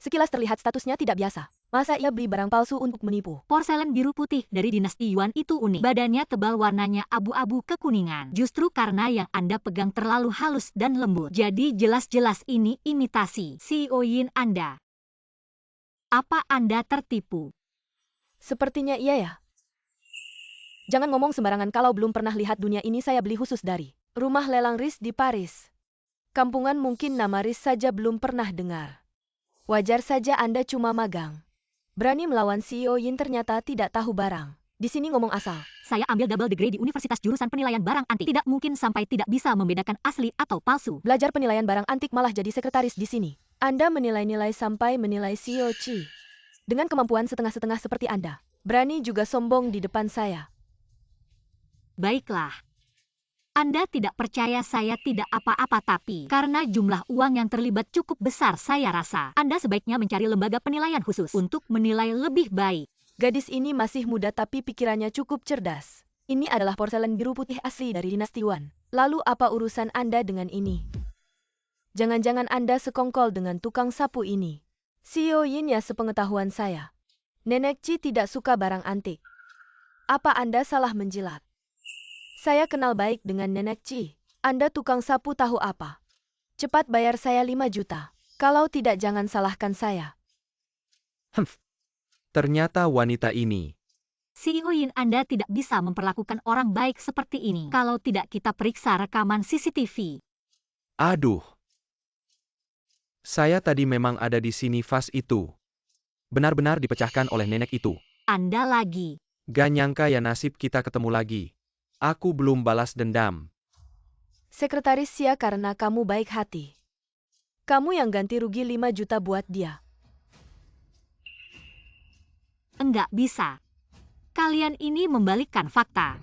Sekilas terlihat statusnya tidak biasa. Masa ia beli barang palsu untuk menipu? Porselen biru putih dari dinasti Yuan itu unik. Badannya tebal, warnanya abu-abu kekuningan. Justru karena yang Anda pegang terlalu halus dan lembut. Jadi jelas-jelas ini imitasi. CEO Yin Anda. Apa Anda tertipu? Sepertinya iya ya. Jangan ngomong sembarangan, kalau belum pernah lihat dunia ini, saya beli khusus dari rumah lelang RIS di Paris. Kampungan mungkin nama RIS saja belum pernah dengar. Wajar saja Anda cuma magang. Berani melawan CEO Yin, ternyata tidak tahu barang. Di sini ngomong asal. Saya ambil double degree di Universitas jurusan penilaian barang antik. Tidak mungkin sampai tidak bisa membedakan asli atau palsu. Belajar penilaian barang antik malah jadi sekretaris di sini. Anda menilai-nilai sampai menilai CEO Ci. Dengan kemampuan setengah-setengah seperti Anda. Berani juga sombong di depan saya. Baiklah. Anda tidak percaya saya tidak apa-apa, tapi karena jumlah uang yang terlibat cukup besar, saya rasa Anda sebaiknya mencari lembaga penilaian khusus untuk menilai lebih baik. Gadis ini masih muda tapi pikirannya cukup cerdas. Ini adalah porselen biru putih asli dari dinasti Wan. Lalu apa urusan Anda dengan ini? Jangan-jangan Anda sekongkol dengan tukang sapu ini. CEO Yin ya, sepengetahuan saya. Nenek Ci tidak suka barang antik. Apa Anda salah menjilat? Saya kenal baik dengan Nenek Ci. Anda tukang sapu tahu apa? Cepat bayar saya 5 juta. Kalau tidak, jangan salahkan saya. Ternyata wanita ini. CEO Yin, Anda tidak bisa memperlakukan orang baik seperti ini kalau tidak kita periksa rekaman CCTV. Aduh. Saya tadi memang ada di sini pas itu. Benar-benar dipecahkan oleh nenek itu. Anda lagi. Gak nyangka ya nasib kita ketemu lagi. Aku belum balas dendam. Sekretaris Xia karena kamu baik hati. Kamu yang ganti rugi 5 juta buat dia. Enggak bisa. Kalian ini membalikkan fakta.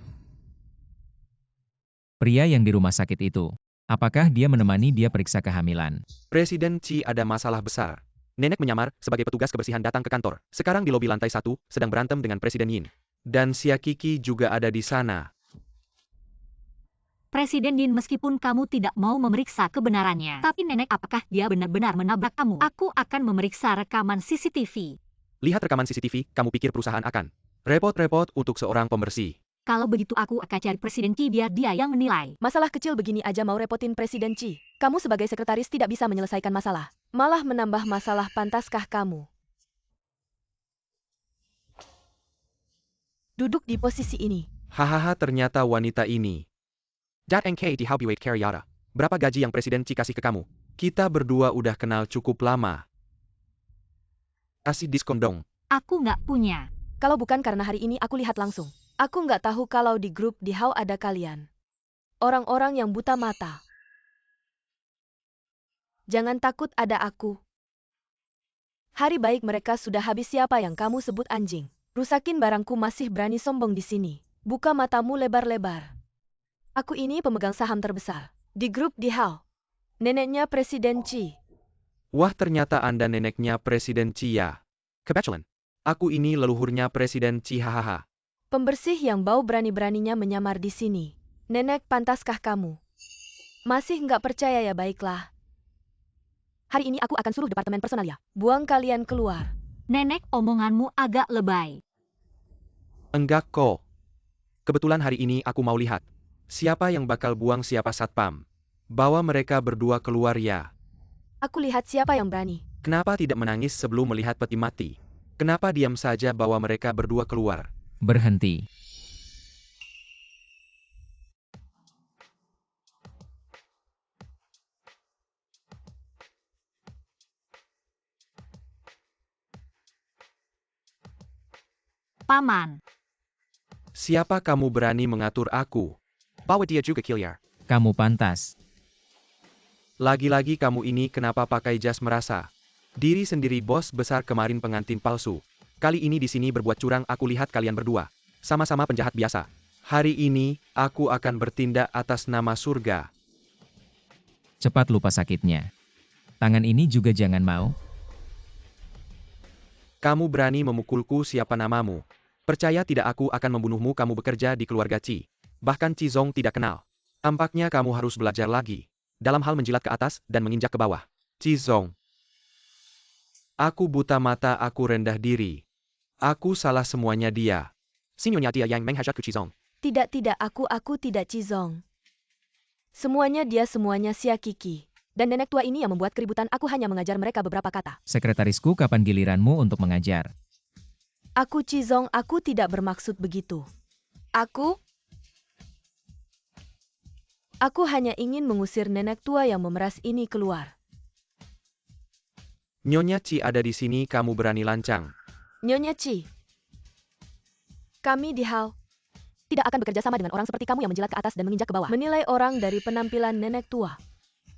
Pria yang di rumah sakit itu. Apakah dia menemani dia periksa kehamilan? Presiden Qi ada masalah besar. Nenek menyamar sebagai petugas kebersihan datang ke kantor. Sekarang di lobi lantai 1, sedang berantem dengan Presiden Yin. Dan Xia Kiki juga ada di sana. Presiden Yin, meskipun kamu tidak mau memeriksa kebenarannya, tapi nenek, apakah dia benar-benar menabrak kamu? Aku akan memeriksa rekaman CCTV. Lihat rekaman CCTV, kamu pikir perusahaan akan repot-repot untuk seorang pembersih. Kalau begitu aku akan cari Presiden Qi biar dia yang menilai. Masalah kecil begini aja mau repotin Presiden Qi. Kamu sebagai sekretaris tidak bisa menyelesaikan masalah. Malah menambah masalah, pantaskah kamu duduk di posisi ini? Hahaha, ternyata wanita ini. NK di Hobbyweight Karyara. Berapa gaji yang Presiden Qi kasih ke kamu? Kita berdua udah kenal cukup lama. Kasih diskon dong. Aku nggak punya. Kalau bukan karena hari ini aku lihat langsung. Aku nggak tahu kalau di grup di How ada kalian. Orang-orang yang buta mata. Jangan takut, ada aku. Hari baik mereka sudah habis. Siapa yang kamu sebut anjing? Rusakin barangku masih berani sombong di sini. Buka matamu lebar-lebar. Aku ini pemegang saham terbesar di grup di How. Neneknya Presiden Qi. Wah, ternyata Anda neneknya Presiden Qi ya. Kebetulan. Aku ini leluhurnya Presiden Qi, hahaha. Pembersih yang bau berani-beraninya menyamar di sini. Nenek, pantaskah kamu? Masih nggak percaya ya? Baiklah. Hari ini aku akan suruh departemen personal ya. Buang kalian keluar. Nenek, omonganmu agak lebay. Enggak kok. Kebetulan hari ini aku mau lihat. Siapa yang bakal buang siapa satpam. Bawa mereka berdua keluar ya. Aku lihat siapa yang berani. Kenapa tidak menangis sebelum melihat peti mati? Kenapa diam saja bawa mereka berdua keluar? Berhenti. Paman. Siapa kamu berani mengatur aku? Bawa dia juga Kilyar. Kamu pantas. Lagi-lagi kamu ini kenapa pakai jas merasa diri sendiri bos besar, kemarin pengantin palsu. Kali ini di sini berbuat curang. Aku lihat kalian berdua sama-sama penjahat biasa. Hari ini aku akan bertindak atas nama surga. Cepat lupa sakitnya. Tangan ini juga jangan mau. Kamu berani memukulku, siapa namamu? Percaya tidak, aku akan membunuhmu. Kamu bekerja di keluarga Qi. Bahkan Qi Zong tidak kenal. Tampaknya kamu harus belajar lagi dalam hal menjilat ke atas dan menginjak ke bawah. Qi Zong. Aku buta mata, aku rendah diri. Aku salah semuanya dia. Sinyonya dia yang menghasutku Qi Zong. Tidak, aku tidak Qi Zong. Semuanya dia, semuanya Xia Kiki. Dan nenek tua ini yang membuat keributan. Aku hanya mengajar mereka beberapa kata. Sekretarisku, kapan giliranmu untuk mengajar? Aku Qi Zong, aku tidak bermaksud begitu. Aku hanya ingin mengusir nenek tua yang memeras ini keluar. Nyonya Qi ada di sini, kamu berani lancang. Nyonya Qi. Kami di How tidak akan bekerja sama dengan orang seperti kamu yang menjilat ke atas dan menginjak ke bawah. Menilai orang dari penampilan nenek tua.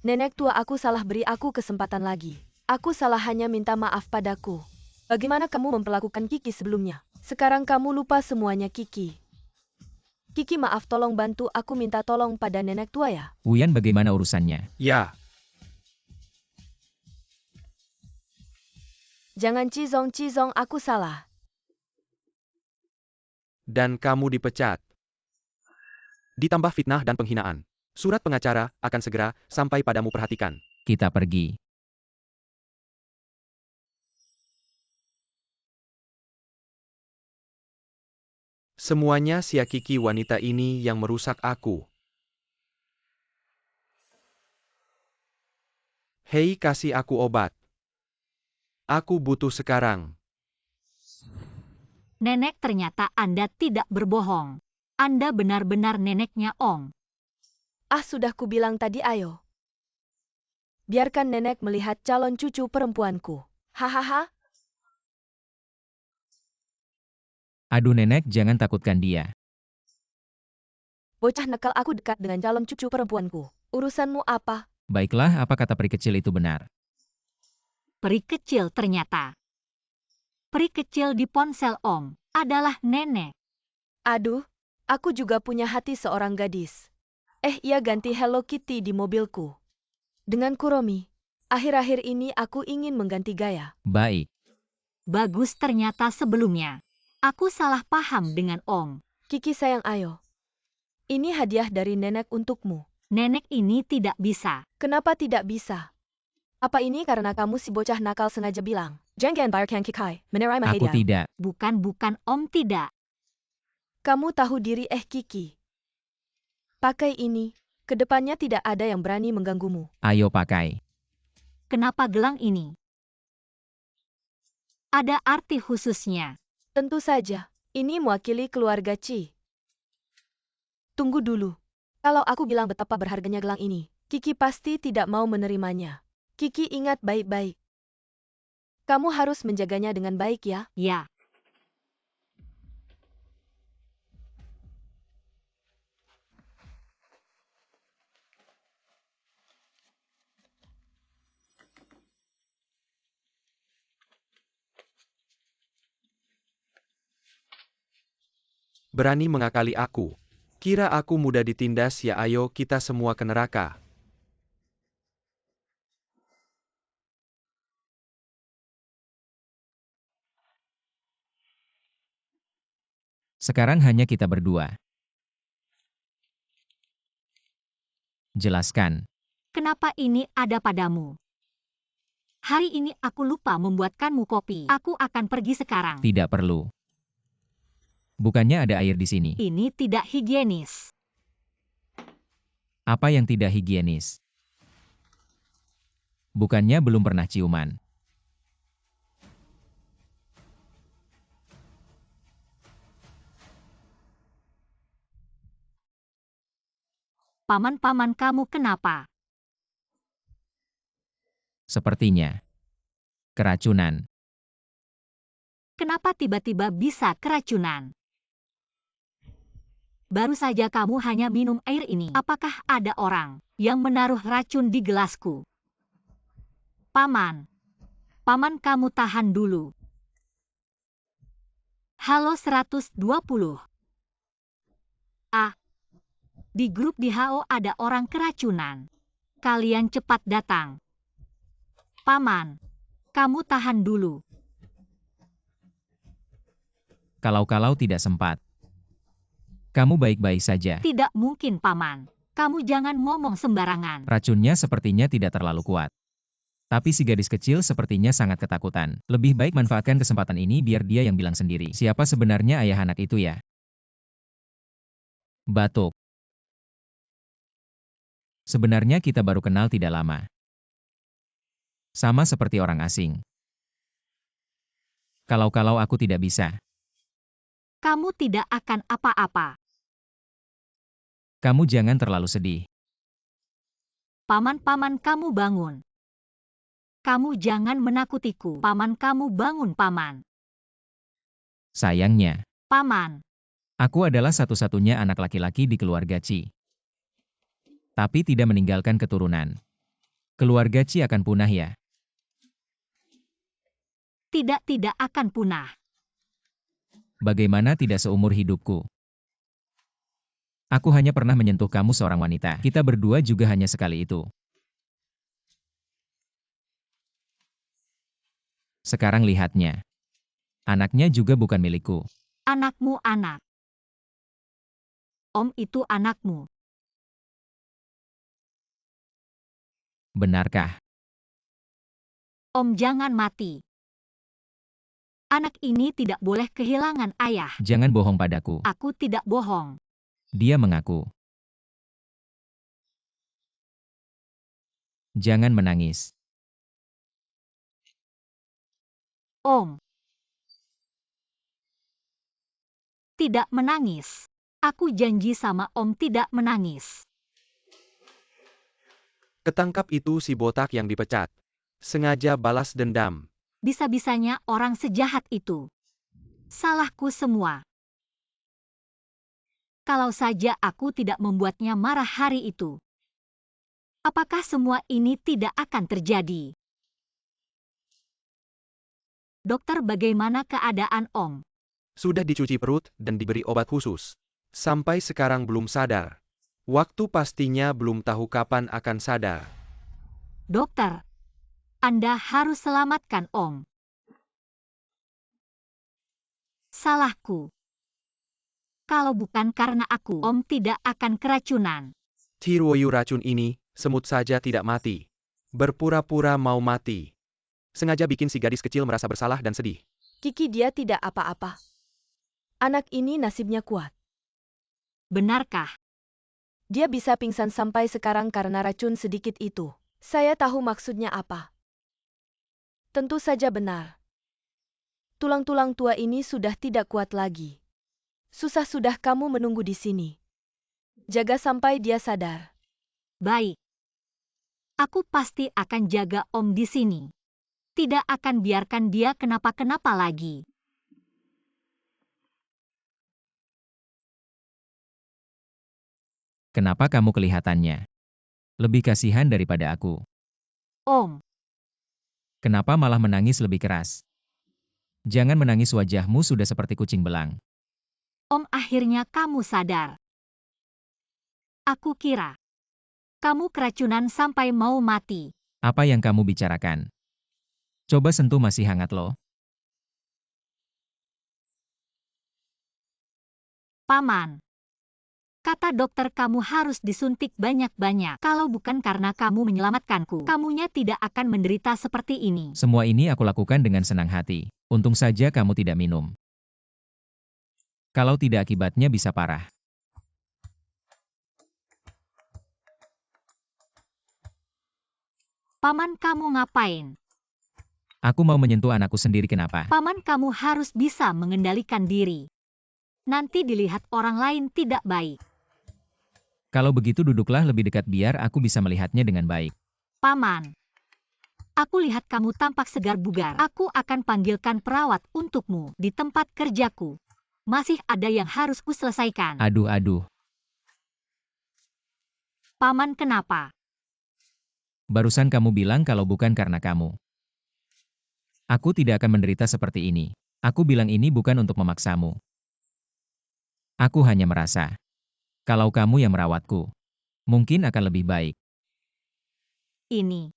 Nenek tua, aku salah, beri aku kesempatan lagi. Aku salah, hanya minta maaf padaku. Bagaimana kamu memperlakukan Kiki sebelumnya? Sekarang kamu lupa semuanya, Kiki. Kiki, maaf, tolong bantu aku minta tolong pada nenek tua ya. Wuyan, bagaimana urusannya? Ya. Jangan Qi Zong, aku salah. Dan kamu dipecat. Ditambah fitnah dan penghinaan. Surat pengacara akan segera sampai padamu, perhatikan. Kita pergi. Semuanya Xia Kiki, wanita ini yang merusak aku. Hei, kasih aku obat. Aku butuh sekarang. Nenek, ternyata Anda tidak berbohong. Anda benar-benar neneknya Ong. Ah, sudah kubilang tadi, ayo. Biarkan nenek melihat calon cucu perempuanku. Hahaha. Aduh nenek, jangan takutkan dia. Bocah nakal, aku dekat dengan calon cucu perempuanku. Urusanmu apa? Baiklah, apa kata peri kecil itu benar? Peri kecil ternyata. Peri kecil di ponsel Om adalah nenek. Aduh, aku juga punya hati seorang gadis. Ia ganti Hello Kitty di mobilku. Dengan Kuromi. Akhir-akhir ini aku ingin mengganti gaya. Baik. Bagus ternyata sebelumnya. Aku salah paham dengan Om. Kiki sayang, ayo. Ini hadiah dari nenek untukmu. Nenek ini tidak bisa. Kenapa tidak bisa? Apa ini karena kamu si bocah nakal sengaja bilang? Jangan biarkan Kikai menerai Aku hadiah. tidak. Bukan Om tidak. Kamu tahu diri Kiki. Pakai ini. Kedepannya tidak ada yang berani mengganggumu. Ayo pakai. Kenapa gelang ini? Ada arti khususnya. Tentu saja. Ini mewakili keluarga Chi. Tunggu dulu. Kalau aku bilang betapa berharganya gelang ini, Kiki pasti tidak mau menerimanya. Kiki ingat baik-baik. Kamu harus menjaganya dengan baik ya. Ya. Berani mengakali aku. Kira aku mudah ditindas ya, ayo kita semua ke neraka. Sekarang hanya kita berdua. Jelaskan. Kenapa ini ada padamu? Hari ini aku lupa membuatkanmu kopi. Aku akan pergi sekarang. Tidak perlu. Bukannya ada air di sini. Ini tidak higienis. Apa yang tidak higienis? Bukannya belum pernah ciuman. Paman-paman kamu kenapa? Sepertinya. Keracunan. Kenapa tiba-tiba bisa keracunan? Baru saja kamu hanya minum air ini. Apakah ada orang yang menaruh racun di gelasku? Paman. Paman kamu tahan dulu. Halo 120. Di grup di HO ada orang keracunan. Kalian cepat datang. Paman. Kamu tahan dulu. Kalau-kalau tidak sempat. Kamu baik-baik saja. Tidak mungkin, Paman. Kamu jangan ngomong sembarangan. Racunnya sepertinya tidak terlalu kuat. Tapi si gadis kecil sepertinya sangat ketakutan. Lebih baik manfaatkan kesempatan ini biar dia yang bilang sendiri. Siapa sebenarnya ayah anak itu ya? Batuk. Sebenarnya kita baru kenal tidak lama. Sama seperti orang asing. Kalau-kalau aku tidak bisa. Kamu tidak akan apa-apa. Kamu jangan terlalu sedih. Paman-paman kamu bangun. Kamu jangan menakutiku. Paman kamu bangun, Paman. Sayangnya, Paman. aku adalah satu-satunya anak laki-laki di keluarga Chi. Tapi tidak meninggalkan keturunan. Keluarga Chi akan punah ya. Tidak akan punah. Bagaimana tidak seumur hidupku? Aku hanya pernah menyentuh kamu seorang wanita. Kita berdua juga hanya sekali itu. Sekarang lihatnya. Anaknya juga bukan milikku. Anakmu anak. Om itu anakmu. Benarkah? Om jangan mati. Anak ini tidak boleh kehilangan ayah. Jangan bohong padaku. Aku tidak bohong. Dia mengaku. Jangan menangis. Om. Tidak menangis. Aku janji sama Om tidak menangis. Ketangkap itu si botak yang dipecat. Sengaja balas dendam. Bisa-bisanya orang sejahat itu. Salahku semua. Kalau saja aku tidak membuatnya marah hari itu. Apakah semua ini tidak akan terjadi? Dokter, bagaimana keadaan Om? Sudah dicuci perut dan diberi obat khusus. Sampai sekarang belum sadar. Waktu pastinya belum tahu kapan akan sadar. Dokter, Anda harus selamatkan Om. Salahku. Kalau bukan karena aku, Om tidak akan keracunan. Tiruoyu racun ini, semut saja tidak mati. Berpura-pura mau mati. Sengaja bikin si gadis kecil merasa bersalah dan sedih. Kiki, dia tidak apa-apa. Anak ini nasibnya kuat. Benarkah? Dia bisa pingsan sampai sekarang karena racun sedikit itu. Saya tahu maksudnya apa. Tentu saja benar. Tulang-tulang tua ini sudah tidak kuat lagi. Susah sudah kamu menunggu di sini. Jaga sampai dia sadar. Baik. Aku pasti akan jaga Om di sini. Tidak akan biarkan dia kenapa-kenapa lagi. Kenapa kamu kelihatannya lebih kasihan daripada aku? Om, Kenapa malah menangis lebih keras? Jangan menangis, wajahmu sudah seperti kucing belang. Om, akhirnya kamu sadar. Aku kira kamu keracunan sampai mau mati. Apa yang kamu bicarakan? Coba sentuh, masih hangat loh. Paman. Kata dokter kamu harus disuntik banyak-banyak. Kalau bukan karena kamu menyelamatkanku, kamunya tidak akan menderita seperti ini. Semua ini aku lakukan dengan senang hati. Untung saja kamu tidak minum. Kalau tidak, akibatnya bisa parah. Paman, kamu ngapain? Aku mau menyentuh anakku sendiri, kenapa? Paman, kamu harus bisa mengendalikan diri. Nanti dilihat orang lain tidak baik. Kalau begitu duduklah lebih dekat biar aku bisa melihatnya dengan baik. Paman, aku lihat kamu tampak segar bugar. Aku akan panggilkan perawat untukmu di tempat kerjaku. Masih ada yang harus kuselesaikan. Aduh. Paman, kenapa? Barusan kamu bilang kalau bukan karena kamu, aku tidak akan menderita seperti ini. Aku bilang ini bukan untuk memaksamu. Aku hanya merasa, kalau kamu yang merawatku, mungkin akan lebih baik. Ini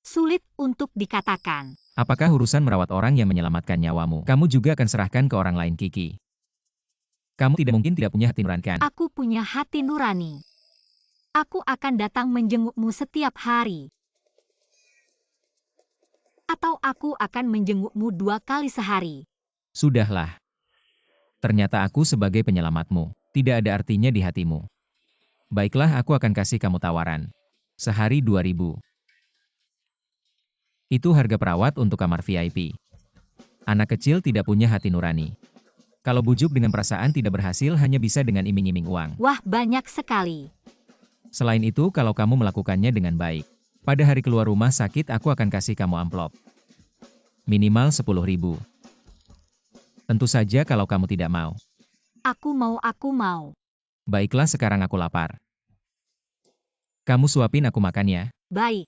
sulit untuk dikatakan. Apakah urusan merawat orang yang menyelamatkan nyawamu, kamu juga akan serahkan ke orang lain, Kiki? Kamu tidak mungkin tidak punya hati nurani, kan? Aku punya hati nurani. Aku akan datang menjengukmu setiap hari. Atau aku akan menjengukmu 2 kali sehari. Sudahlah. Ternyata aku sebagai penyelamatmu tidak ada artinya di hatimu. Baiklah, aku akan kasih kamu tawaran. Sehari 2.000. Itu harga perawat untuk kamar VIP. Anak kecil tidak punya hati nurani. Kalau bujuk dengan perasaan tidak berhasil, hanya bisa dengan iming-iming uang. Wah, banyak sekali. Selain itu, kalau kamu melakukannya dengan baik, pada hari keluar rumah sakit aku akan kasih kamu amplop. Minimal 10.000. Tentu saja kalau kamu tidak mau. Aku mau. Baiklah, sekarang aku lapar. Kamu suapin aku makan ya. Baik.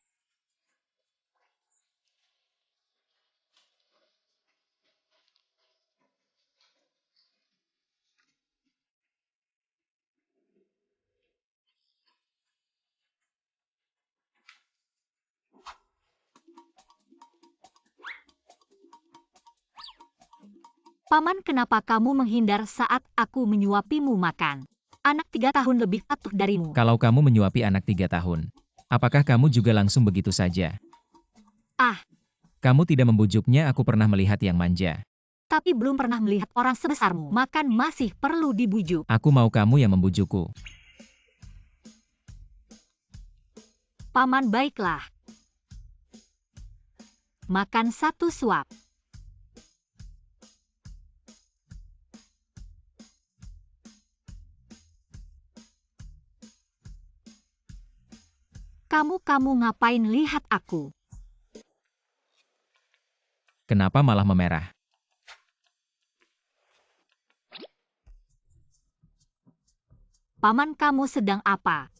Paman, kenapa kamu menghindar saat aku menyuapimu makan? Anak 3 tahun lebih patuh darimu. Kalau kamu menyuapi anak 3 tahun, apakah kamu juga langsung begitu saja? Ah, Kamu tidak membujuknya, aku pernah melihat yang manja. tapi belum pernah melihat orang sebesarmu. Makan masih perlu dibujuk. Aku mau kamu yang membujukku. Paman, baiklah. Makan 1 suap. Kamu ngapain lihat aku? Kenapa malah memerah? Paman kamu sedang apa?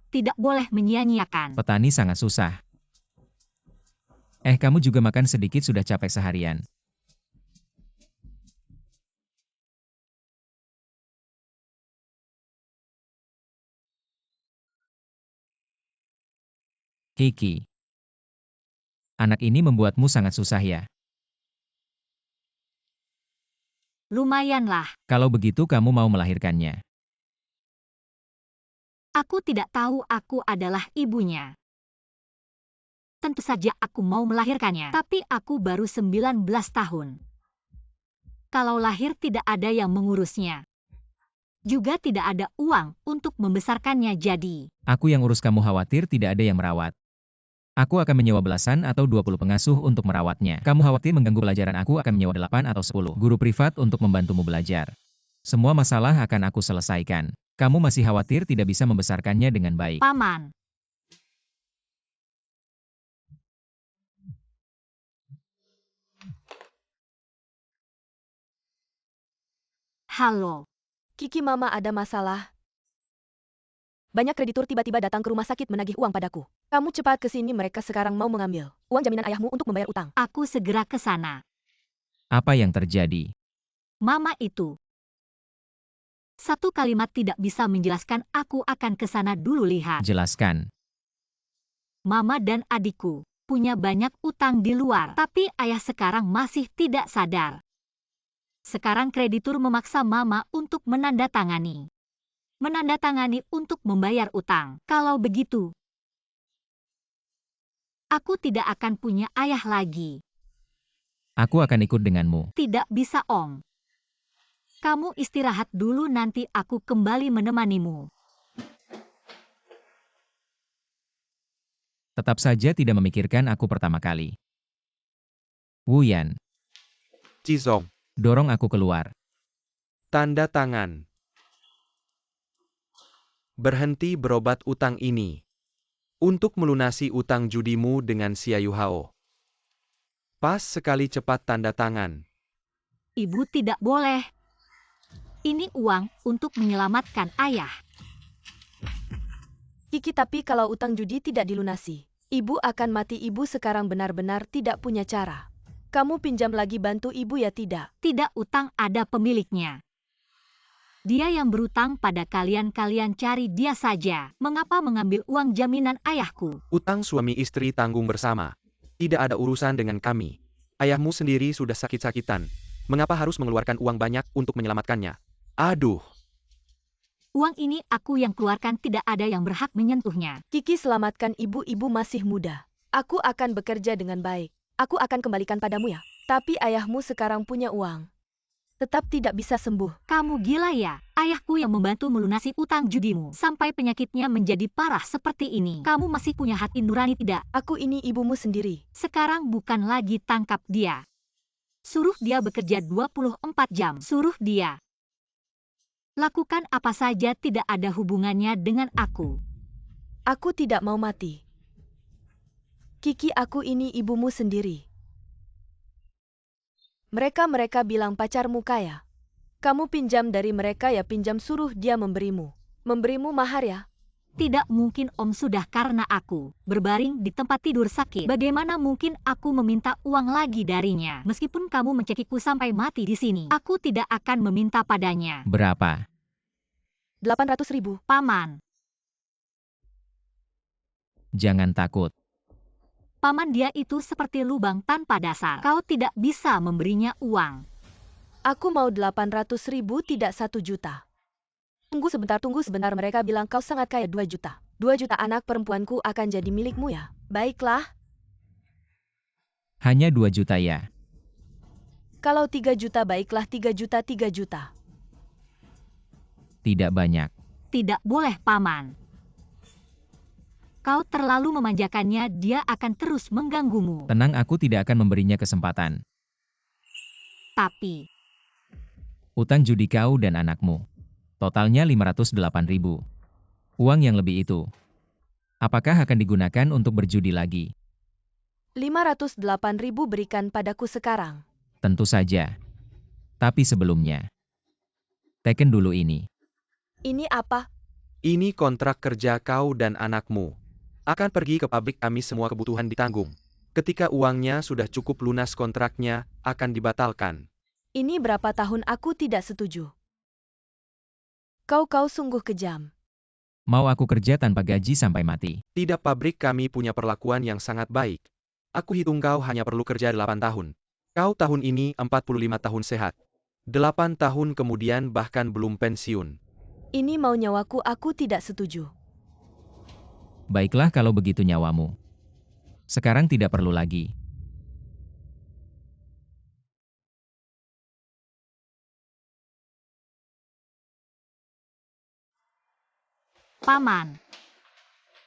Tidak boleh menyia-nyiakan. Petani sangat susah. Kamu juga makan sedikit sudah capek seharian. Kiki. Anak ini membuatmu sangat susah ya. Lumayanlah. Kalau begitu kamu mau melahirkannya. Aku tidak tahu aku adalah ibunya. Tentu saja aku mau melahirkannya, tapi aku baru 19 tahun. Kalau lahir tidak ada yang mengurusnya. Juga tidak ada uang untuk membesarkannya jadi. Aku yang urus, kamu khawatir tidak ada yang merawat. Aku akan menyewa belasan atau 20 pengasuh untuk merawatnya. Kamu khawatir mengganggu pelajaran, aku akan menyewa 8 atau 10 guru privat untuk membantumu belajar. Semua masalah akan aku selesaikan. Kamu masih khawatir tidak bisa membesarkannya dengan baik. Paman. Halo. Kiki, Mama ada masalah. Banyak kreditur tiba-tiba datang ke rumah sakit menagih uang padaku. Kamu cepat ke sini, mereka sekarang mau mengambil uang jaminan ayahmu untuk membayar utang. Aku segera ke sana. Apa yang terjadi? Mama itu. Satu kalimat tidak bisa menjelaskan, aku akan ke sana dulu lihat. Jelaskan. Mama dan adikku punya banyak utang di luar, tapi ayah sekarang masih tidak sadar. Sekarang kreditur memaksa Mama untuk menandatangani untuk membayar utang. Kalau begitu, aku tidak akan punya ayah lagi. Aku akan ikut denganmu. Tidak bisa, Om. Kamu istirahat dulu, nanti aku kembali menemanimu. Tetap saja tidak memikirkan aku pertama kali. Wuyan, Cizong, dorong aku keluar. tanda tangan. Berhenti berobat utang ini. Untuk melunasi utang judimu dengan Xiaoyu Hao. Pas sekali, cepat tanda tangan. Ibu tidak boleh. Ini uang untuk menyelamatkan ayah. Kiki, tapi kalau utang judi tidak dilunasi, ibu akan mati. Ibu sekarang benar-benar tidak punya cara. Kamu pinjam lagi bantu ibu ya? Tidak. Tidak, utang ada pemiliknya. Dia yang berutang pada kalian cari dia saja. Mengapa mengambil uang jaminan ayahku? Utang suami istri tanggung bersama. Tidak ada urusan dengan kami. Ayahmu sendiri sudah sakit-sakitan. Mengapa harus mengeluarkan uang banyak untuk menyelamatkannya? Aduh. Uang ini aku yang keluarkan, tidak ada yang berhak menyentuhnya. Kiki, selamatkan ibu. Ibu masih muda. Aku akan bekerja dengan baik. Aku akan kembalikan padamu ya. Tapi ayahmu sekarang punya uang. Tetap tidak bisa sembuh. Kamu gila ya? Ayahku yang membantu melunasi utang judimu. Sampai penyakitnya menjadi parah seperti ini. Kamu masih punya hati nurani tidak? Aku ini ibumu sendiri. Sekarang bukan lagi tangkap dia. Suruh dia bekerja 24 jam. Suruh dia lakukan apa saja, tidak ada hubungannya dengan aku. Aku tidak mau mati. Kiki, aku ini ibumu sendiri. Mereka bilang pacarmu kaya. Kamu pinjam dari mereka ya? Pinjam, suruh dia memberimu mahar ya? Tidak mungkin, Om. Sudah karena aku berbaring di tempat tidur sakit. Bagaimana mungkin aku meminta uang lagi darinya? Meskipun kamu mencekiku sampai mati di sini, aku tidak akan meminta padanya. Berapa? 800.000. Paman. Jangan takut. Paman, dia itu seperti lubang tanpa dasar. Kau tidak bisa memberinya uang. Aku mau 800.000, tidak 1 juta. Tunggu sebentar. Mereka bilang kau sangat kaya. 2 juta. 2 juta anak perempuanku akan jadi milikmu ya? Baiklah. Hanya 2 juta ya? Kalau 3 juta, baiklah 3 juta. 3 juta. Tidak banyak. Tidak boleh, Paman. Kau terlalu memanjakannya, dia akan terus mengganggumu. Tenang, aku tidak akan memberinya kesempatan. Tapi Utang judi kau dan anakmu. Totalnya 508.000. Uang yang lebih itu Apakah akan digunakan untuk berjudi lagi? 508.000 berikan padaku sekarang. Tentu saja. Tapi sebelumnya, teken dulu ini. Ini apa? Ini kontrak kerja kau dan anakmu. Akan pergi ke pabrik kami, semua kebutuhan ditanggung. Ketika uangnya sudah cukup lunas, kontraknya akan dibatalkan. Ini berapa tahun aku tidak setuju. Kau sungguh kejam. Mau aku kerja tanpa gaji sampai mati? Tidak, pabrik kami punya perlakuan yang sangat baik. Aku hitung kau hanya perlu kerja 8 tahun. Kau tahun ini 45 tahun sehat. 8 tahun kemudian bahkan belum pensiun. Ini mau nyawaku, aku tidak setuju. Baiklah kalau begitu nyawamu. Sekarang tidak perlu lagi. Paman.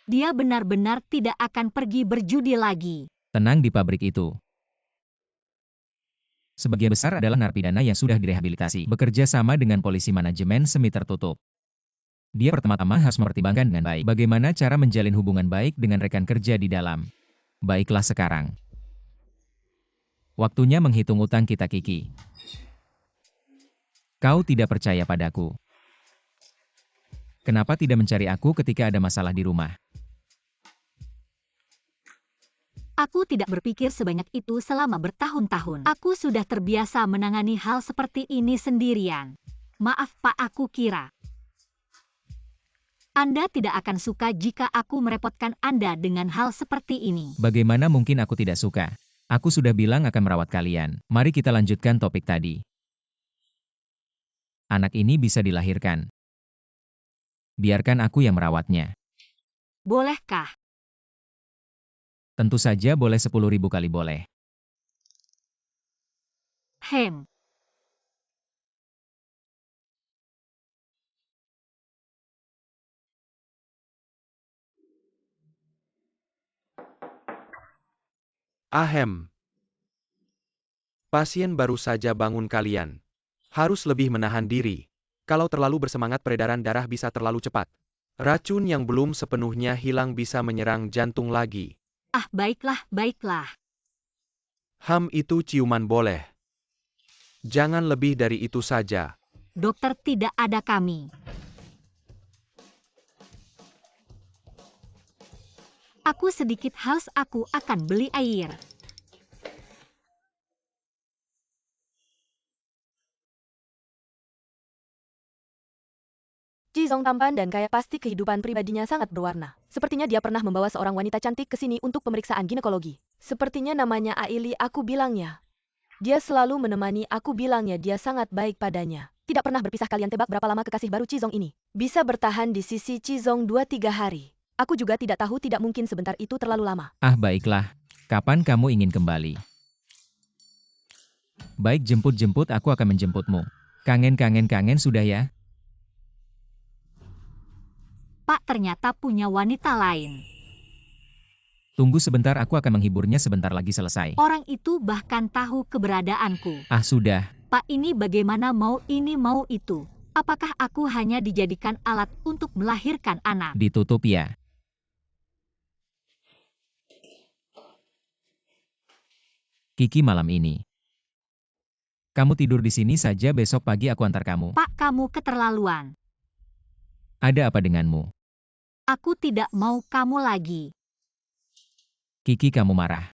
Dia benar-benar tidak akan pergi berjudi lagi. Tenang di pabrik itu. Sebagian besar adalah narapidana yang sudah direhabilitasi, bekerja sama dengan polisi manajemen semi tertutup. Dia pertama-tama harus mempertimbangkan dengan baik bagaimana cara menjalin hubungan baik dengan rekan kerja di dalam. Baiklah sekarang. Waktunya menghitung utang kita, Kiki. Kau tidak percaya padaku. Kenapa tidak mencari aku ketika ada masalah di rumah? Aku tidak berpikir sebanyak itu selama bertahun-tahun. Aku sudah terbiasa menangani hal seperti ini sendirian. Maaf Pak, aku kira Anda tidak akan suka jika aku merepotkan Anda dengan hal seperti ini. Bagaimana mungkin aku tidak suka? Aku sudah bilang akan merawat kalian. Mari kita lanjutkan topik tadi. Anak ini bisa dilahirkan. Biarkan aku yang merawatnya. Bolehkah? Tentu saja boleh, 10.000 kali boleh. Hem. Ahem. Pasien baru saja bangun, kalian harus lebih menahan diri. Kalau terlalu bersemangat, peredaran darah bisa terlalu cepat. Racun yang belum sepenuhnya hilang bisa menyerang jantung lagi. Ah, baiklah, baiklah. Itu ciuman boleh. Jangan lebih dari itu saja. Dokter, tidak ada kami. Aku sedikit haus, aku akan beli air. Jizong tampan dan kaya, pasti kehidupan pribadinya sangat berwarna. Sepertinya dia pernah membawa seorang wanita cantik ke sini untuk pemeriksaan ginekologi. Sepertinya namanya Aili, aku bilangnya. Dia selalu menemani aku, bilangnya dia sangat baik padanya. Tidak pernah berpisah. Kalian tebak berapa lama kekasih baru Jizong ini bisa bertahan di sisi Jizong 2-3 hari. Aku juga tidak tahu, tidak mungkin sebentar itu terlalu lama. Ah, baiklah. Kapan kamu ingin kembali? Baik, jemput-jemput, aku akan menjemputmu. Kangen sudah ya? Pak ternyata punya wanita lain. Tunggu sebentar, aku akan menghiburnya sebentar lagi selesai. Orang itu bahkan tahu keberadaanku. Ah, sudah. Pak, ini bagaimana, mau ini mau itu? Apakah aku hanya dijadikan alat untuk melahirkan anak? Ditutup ya. Kiki, malam ini kamu tidur di sini saja, besok pagi aku antar kamu. Pak, kamu keterlaluan. Ada apa denganmu? Aku tidak mau kamu lagi. Kiki, kamu marah.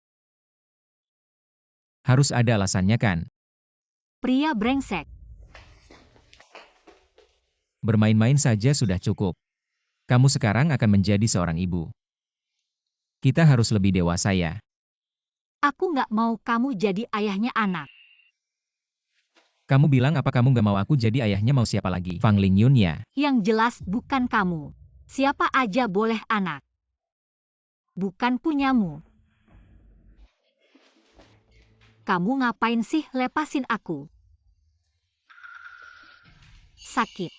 Harus ada alasannya kan? Pria brengsek. Bermain-main saja sudah cukup. Kamu sekarang akan menjadi seorang ibu. Kita harus lebih dewasa ya. Aku nggak mau kamu jadi ayahnya anak. Kamu bilang apa, kamu nggak mau aku jadi ayahnya? Mau siapa lagi? Fang Lingyun ya? Yang jelas bukan kamu. Siapa aja boleh anak. Bukan punyamu. Kamu ngapain sih lepasin aku? Sakit.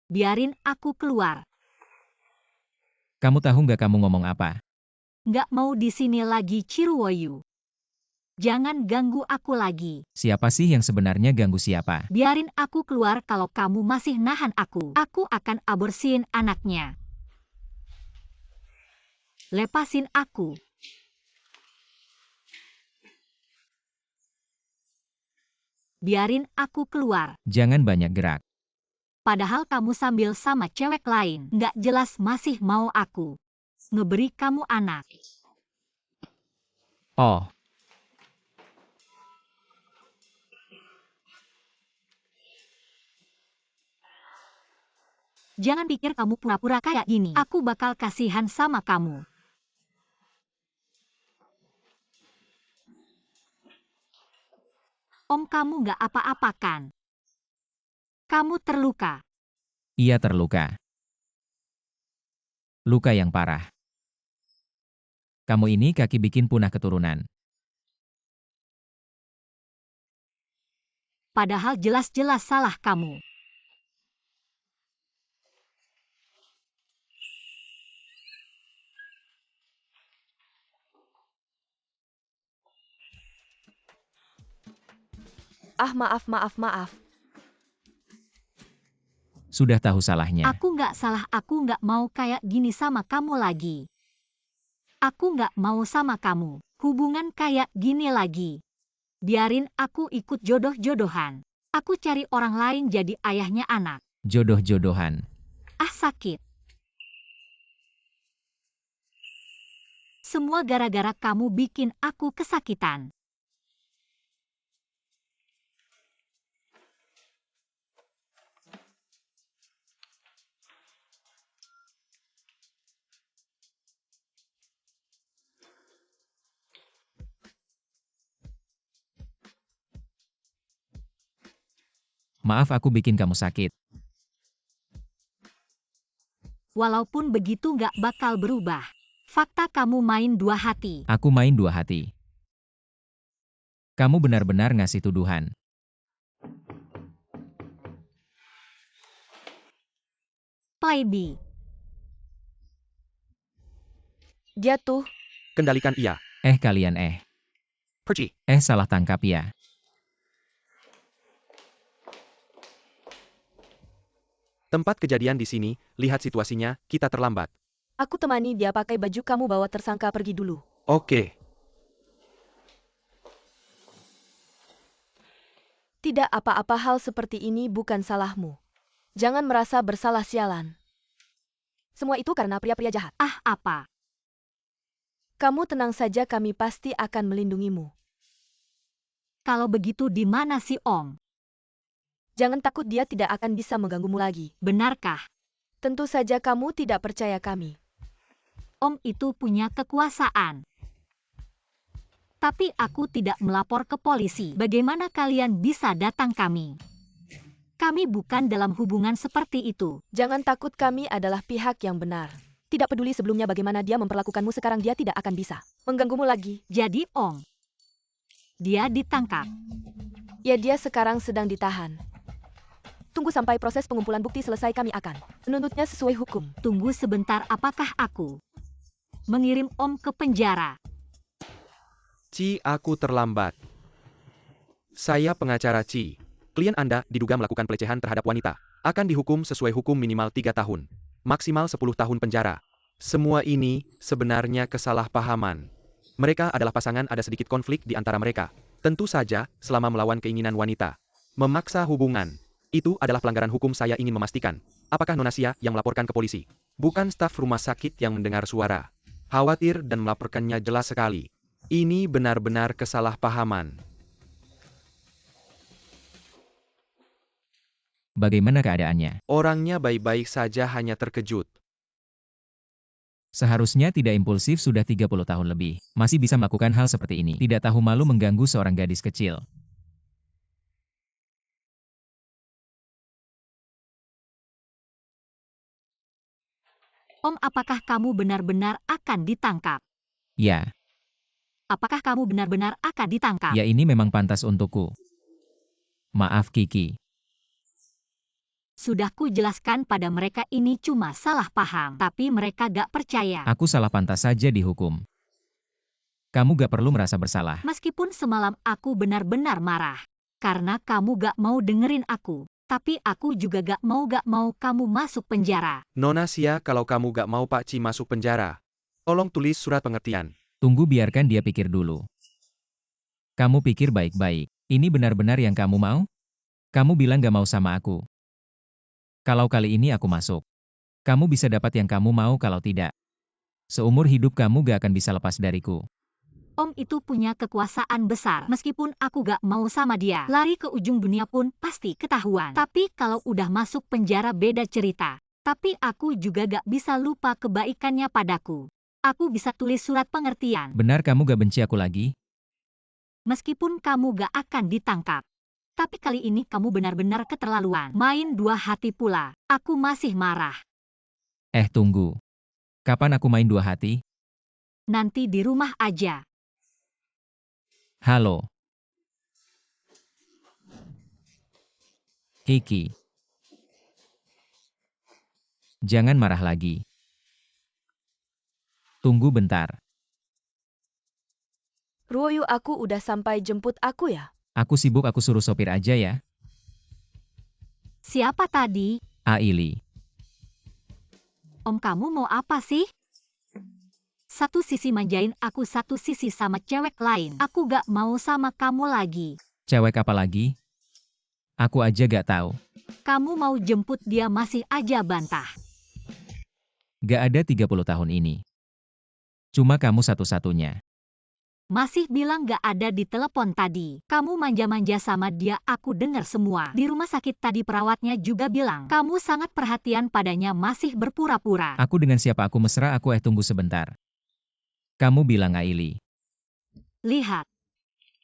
Biarin aku keluar. Kamu tahu nggak kamu ngomong apa? Nggak mau di sini lagi, Ciruoyu. Jangan ganggu aku lagi. Siapa sih yang sebenarnya ganggu siapa? Biarin aku keluar kalau kamu masih nahan aku. Aku akan aborsiin anaknya. Lepasin aku. Biarin aku keluar. Jangan banyak gerak. Padahal kamu sambil sama cewek lain. Nggak jelas masih mau aku ngeberi kamu anak. Oh, Jangan pikir kamu pura-pura kayak gini. Aku bakal kasihan sama kamu. Om, kamu nggak apa-apa kan? Kamu terluka. ia terluka. Luka yang parah. Kamu ini kaki bikin punah keturunan. Padahal jelas-jelas salah kamu. Maaf. Sudah tahu salahnya. Aku nggak salah, aku nggak mau kayak gini sama kamu lagi. Aku nggak mau sama kamu. Hubungan kayak gini lagi. Biarin aku ikut jodoh-jodohan. Aku cari orang lain jadi ayahnya anak. Jodoh-jodohan. Ah, sakit. Semua gara-gara kamu bikin aku kesakitan. Maaf aku bikin kamu sakit. Walaupun begitu nggak bakal berubah. Fakta kamu main dua hati. Aku main dua hati. Kamu benar-benar ngasih tuduhan. Playboy. Dia tuh, Kendalikan ia. Kalian Perci. salah tangkap ya. Tempat kejadian di sini, lihat situasinya, kita terlambat. aku temani dia pakai baju kamu bawa tersangka pergi dulu. Oke. Tidak apa-apa, hal seperti ini bukan salahmu. Jangan merasa bersalah, sialan. Semua itu karena pria-pria jahat. Ah, apa? Kamu tenang saja, kami pasti akan melindungimu. Kalau begitu di mana si Om? Jangan takut, dia tidak akan bisa mengganggumu lagi. Benarkah? Tentu saja kamu tidak percaya kami. Om itu punya kekuasaan. Tapi aku tidak melapor ke polisi. Bagaimana kalian bisa datang kami? Kami bukan dalam hubungan seperti itu. Jangan takut, kami adalah pihak yang benar. Tidak peduli sebelumnya bagaimana dia memperlakukanmu, sekarang dia tidak akan bisa mengganggumu lagi. Jadi Om, dia ditangkap. Ya, dia sekarang sedang ditahan. Tunggu sampai proses pengumpulan bukti selesai, kami akan menuntutnya sesuai hukum. Tunggu sebentar, apakah aku mengirim Om ke penjara? Ci, aku terlambat. Saya pengacara Ci. Klien Anda diduga melakukan pelecehan terhadap wanita. Akan dihukum sesuai hukum minimal 3 tahun. Maksimal 10 tahun penjara. Semua ini sebenarnya kesalahpahaman. Mereka adalah pasangan, ada sedikit konflik di antara mereka. Tentu saja, selama melawan keinginan wanita. Memaksa hubungan. Itu adalah pelanggaran hukum. Saya ingin memastikan. Apakah Nona Sia yang melaporkan ke polisi? Bukan staf rumah sakit yang mendengar suara. Khawatir dan melaporkannya jelas sekali. Ini benar-benar kesalahpahaman. Bagaimana keadaannya? Orangnya baik-baik saja, hanya terkejut. Seharusnya tidak impulsif, sudah 30 tahun lebih. Masih bisa melakukan hal seperti ini. Tidak tahu malu mengganggu seorang gadis kecil. Om, apakah kamu benar-benar akan ditangkap? Ya, Apakah kamu benar-benar akan ditangkap? ya ini memang pantas untukku. Maaf Kiki. Sudah ku jelaskan pada mereka ini cuma salah paham. Tapi mereka gak percaya. Aku salah, pantas saja dihukum. Kamu gak perlu merasa bersalah. Meskipun semalam aku benar-benar marah. Karena kamu gak mau dengerin aku. Tapi aku juga gak mau kamu masuk penjara. Nona Sia, kalau kamu gak mau Pak Ci masuk penjara, tolong tulis surat pengertian. Tunggu, biarkan dia pikir dulu. Kamu pikir baik-baik. Ini benar-benar yang kamu mau? Kamu bilang gak mau sama aku. Kalau kali ini aku masuk, kamu bisa dapat yang kamu mau. Kalau tidak, seumur hidup kamu gak akan bisa lepas dariku. Om itu punya kekuasaan besar. Meskipun aku gak mau sama dia, lari ke ujung dunia pun pasti ketahuan. Tapi kalau udah masuk penjara beda cerita. Tapi aku juga gak bisa lupa kebaikannya padaku. Aku bisa tulis surat pengertian. Benar kamu gak benci aku lagi? Meskipun kamu gak akan ditangkap. Tapi kali ini kamu benar-benar keterlaluan. Main dua hati pula. Aku masih marah. Tunggu. Kapan aku main dua hati? Nanti di rumah aja. Halo. Kiki. Jangan marah lagi. Tunggu bentar. Ruoyu, aku udah sampai, jemput aku ya? Aku sibuk, aku suruh sopir aja ya. Siapa tadi? Aili. Om, kamu mau apa sih? Satu sisi manjain aku, satu sisi sama cewek lain. Aku gak mau sama kamu lagi. Cewek apa lagi? Aku aja gak tahu. Kamu mau jemput dia masih aja bantah. Gak ada 30 tahun ini. Cuma kamu satu-satunya. Masih bilang gak ada di telepon tadi. Kamu manja-manja sama dia, aku dengar semua. Di rumah sakit tadi perawatnya juga bilang, kamu sangat perhatian padanya, masih berpura-pura. Aku dengan siapa aku mesra, aku tunggu sebentar. Kamu bilang Aili. Lihat.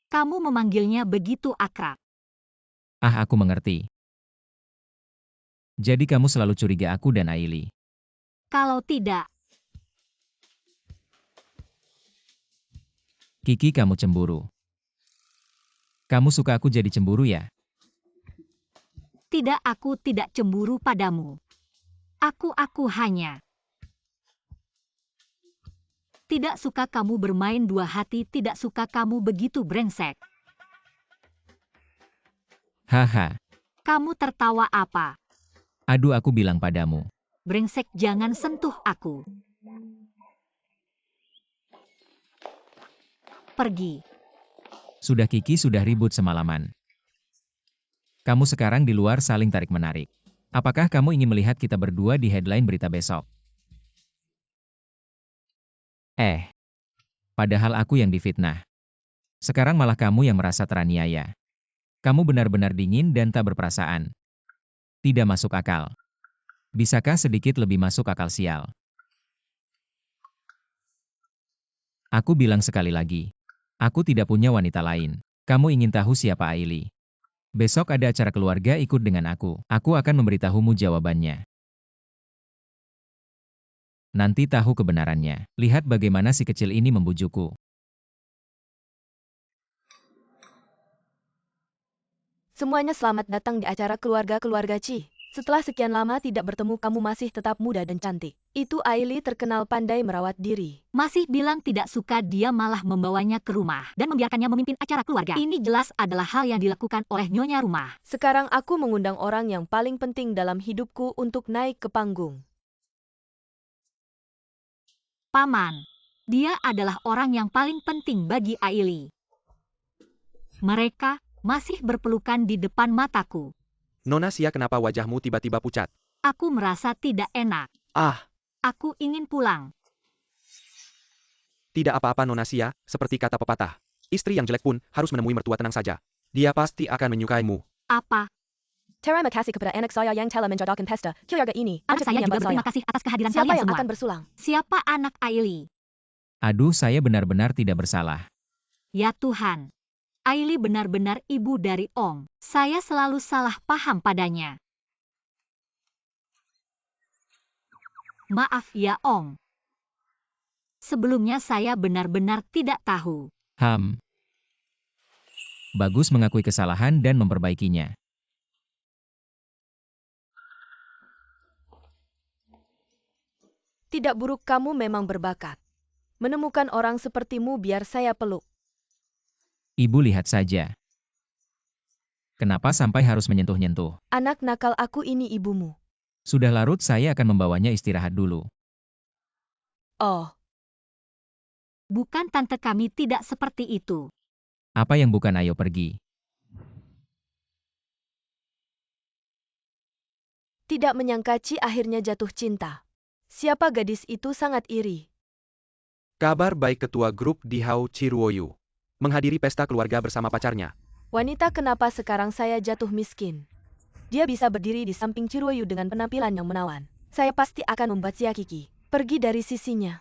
Kamu memanggilnya begitu akrab. Aku mengerti. Jadi kamu selalu curiga aku dan Aili. Kalau tidak, Kiki, kamu cemburu. Kamu suka aku jadi cemburu ya? tidak, aku tidak cemburu padamu. Aku hanya tidak suka kamu bermain dua hati, tidak suka kamu begitu brengsek. Haha. Kamu tertawa apa? Aduh, aku bilang padamu. Brengsek, jangan sentuh aku. Pergi. Sudah Kiki, sudah ribut semalaman. Kamu sekarang di luar saling tarik-menarik. Apakah kamu ingin melihat kita berdua di headline berita besok? Padahal aku yang difitnah. Sekarang malah kamu yang merasa teraniaya. Kamu benar-benar dingin dan tak berperasaan. Tidak masuk akal. Bisakah sedikit lebih masuk akal, sial? Aku bilang sekali lagi. Aku tidak punya wanita lain. Kamu ingin tahu siapa Aili? Besok ada acara keluarga, ikut dengan aku. Aku akan memberitahumu jawabannya. Nanti tahu kebenarannya. Lihat bagaimana si kecil ini membujukku. Semuanya selamat datang di acara keluarga Ci. Setelah sekian lama tidak bertemu, kamu masih tetap muda dan cantik. Itu Aili, terkenal pandai merawat diri. Masih bilang tidak suka, dia malah membawanya ke rumah dan membiarkannya memimpin acara keluarga. Ini jelas adalah hal yang dilakukan oleh nyonya rumah. Sekarang aku mengundang orang yang paling penting dalam hidupku untuk naik ke panggung. Paman. Dia adalah orang yang paling penting bagi Aili. Mereka masih berpelukan di depan mataku. Nona Sia, kenapa wajahmu tiba-tiba pucat? Aku merasa tidak enak. Aku ingin pulang. Tidak apa-apa Nona Sia, seperti kata pepatah. Istri yang jelek pun harus menemui mertua, tenang saja. Dia pasti akan menyukaimu. Apa? Terima kasih kepada anak saya yang telah menjodohkan pesta keluarga ini. Anak saya juga berterima kasih atas kehadiran Siapa kalian yang semua. akan bersulang? Siapa anak Aili? Aduh, saya benar-benar tidak bersalah. Ya Tuhan. Aili benar-benar ibu dari Om. Saya selalu salah paham padanya. Maaf ya Om. Sebelumnya saya benar-benar tidak tahu. Bagus mengakui kesalahan dan memperbaikinya. Tidak buruk, kamu memang berbakat. Menemukan orang sepertimu biar saya peluk. Ibu lihat saja. Kenapa sampai harus menyentuh-nyentuh? Anak nakal aku ini ibumu. Sudah larut, saya akan membawanya istirahat dulu. Oh, Bukan tante, kami tidak seperti itu. Apa yang bukan, ayo pergi. tidak menyangka Ci akhirnya jatuh cinta. Siapa gadis itu sangat iri. Kabar baik ketua grup di Hao Chiruoyu. Menghadiri pesta keluarga bersama pacarnya. Wanita kenapa sekarang saya jatuh miskin. Dia bisa berdiri di samping Chiruoyu dengan penampilan yang menawan. Saya pasti akan membuat Xia Kiki pergi dari sisinya.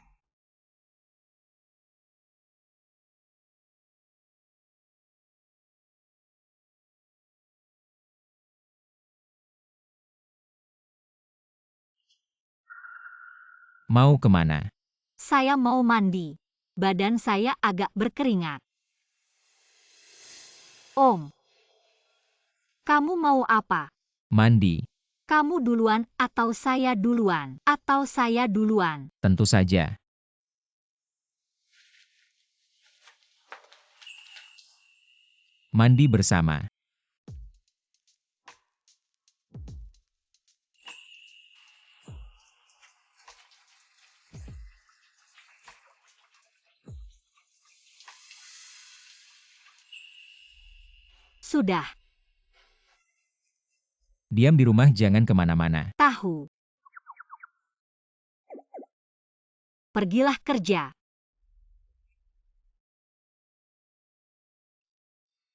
Mau kemana? Saya mau mandi. Badan saya agak berkeringat. Om, kamu mau apa? Mandi. Kamu duluan atau saya duluan? Atau saya duluan? Tentu saja. Mandi bersama. Sudah, Diam di rumah, jangan kemana-mana. tahu. Pergilah kerja.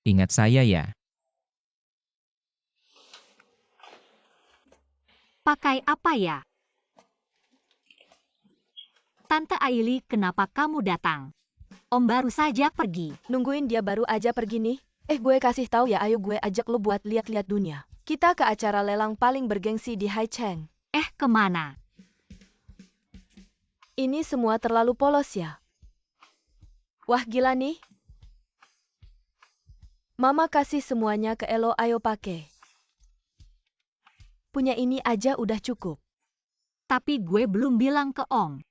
Ingat saya ya. Pakai apa ya? Tante Aili, kenapa kamu datang? Om baru saja pergi. Nungguin dia baru aja pergi nih. Gue kasih tahu ya, ayo gue ajak lo buat lihat-lihat dunia. Kita ke acara lelang paling bergengsi di Haicheng. Kemana? Ini semua terlalu polos ya. Wah gila nih. Mama kasih semuanya ke Elo, ayo pakai. Punya ini aja udah cukup. Tapi gue belum bilang ke Om.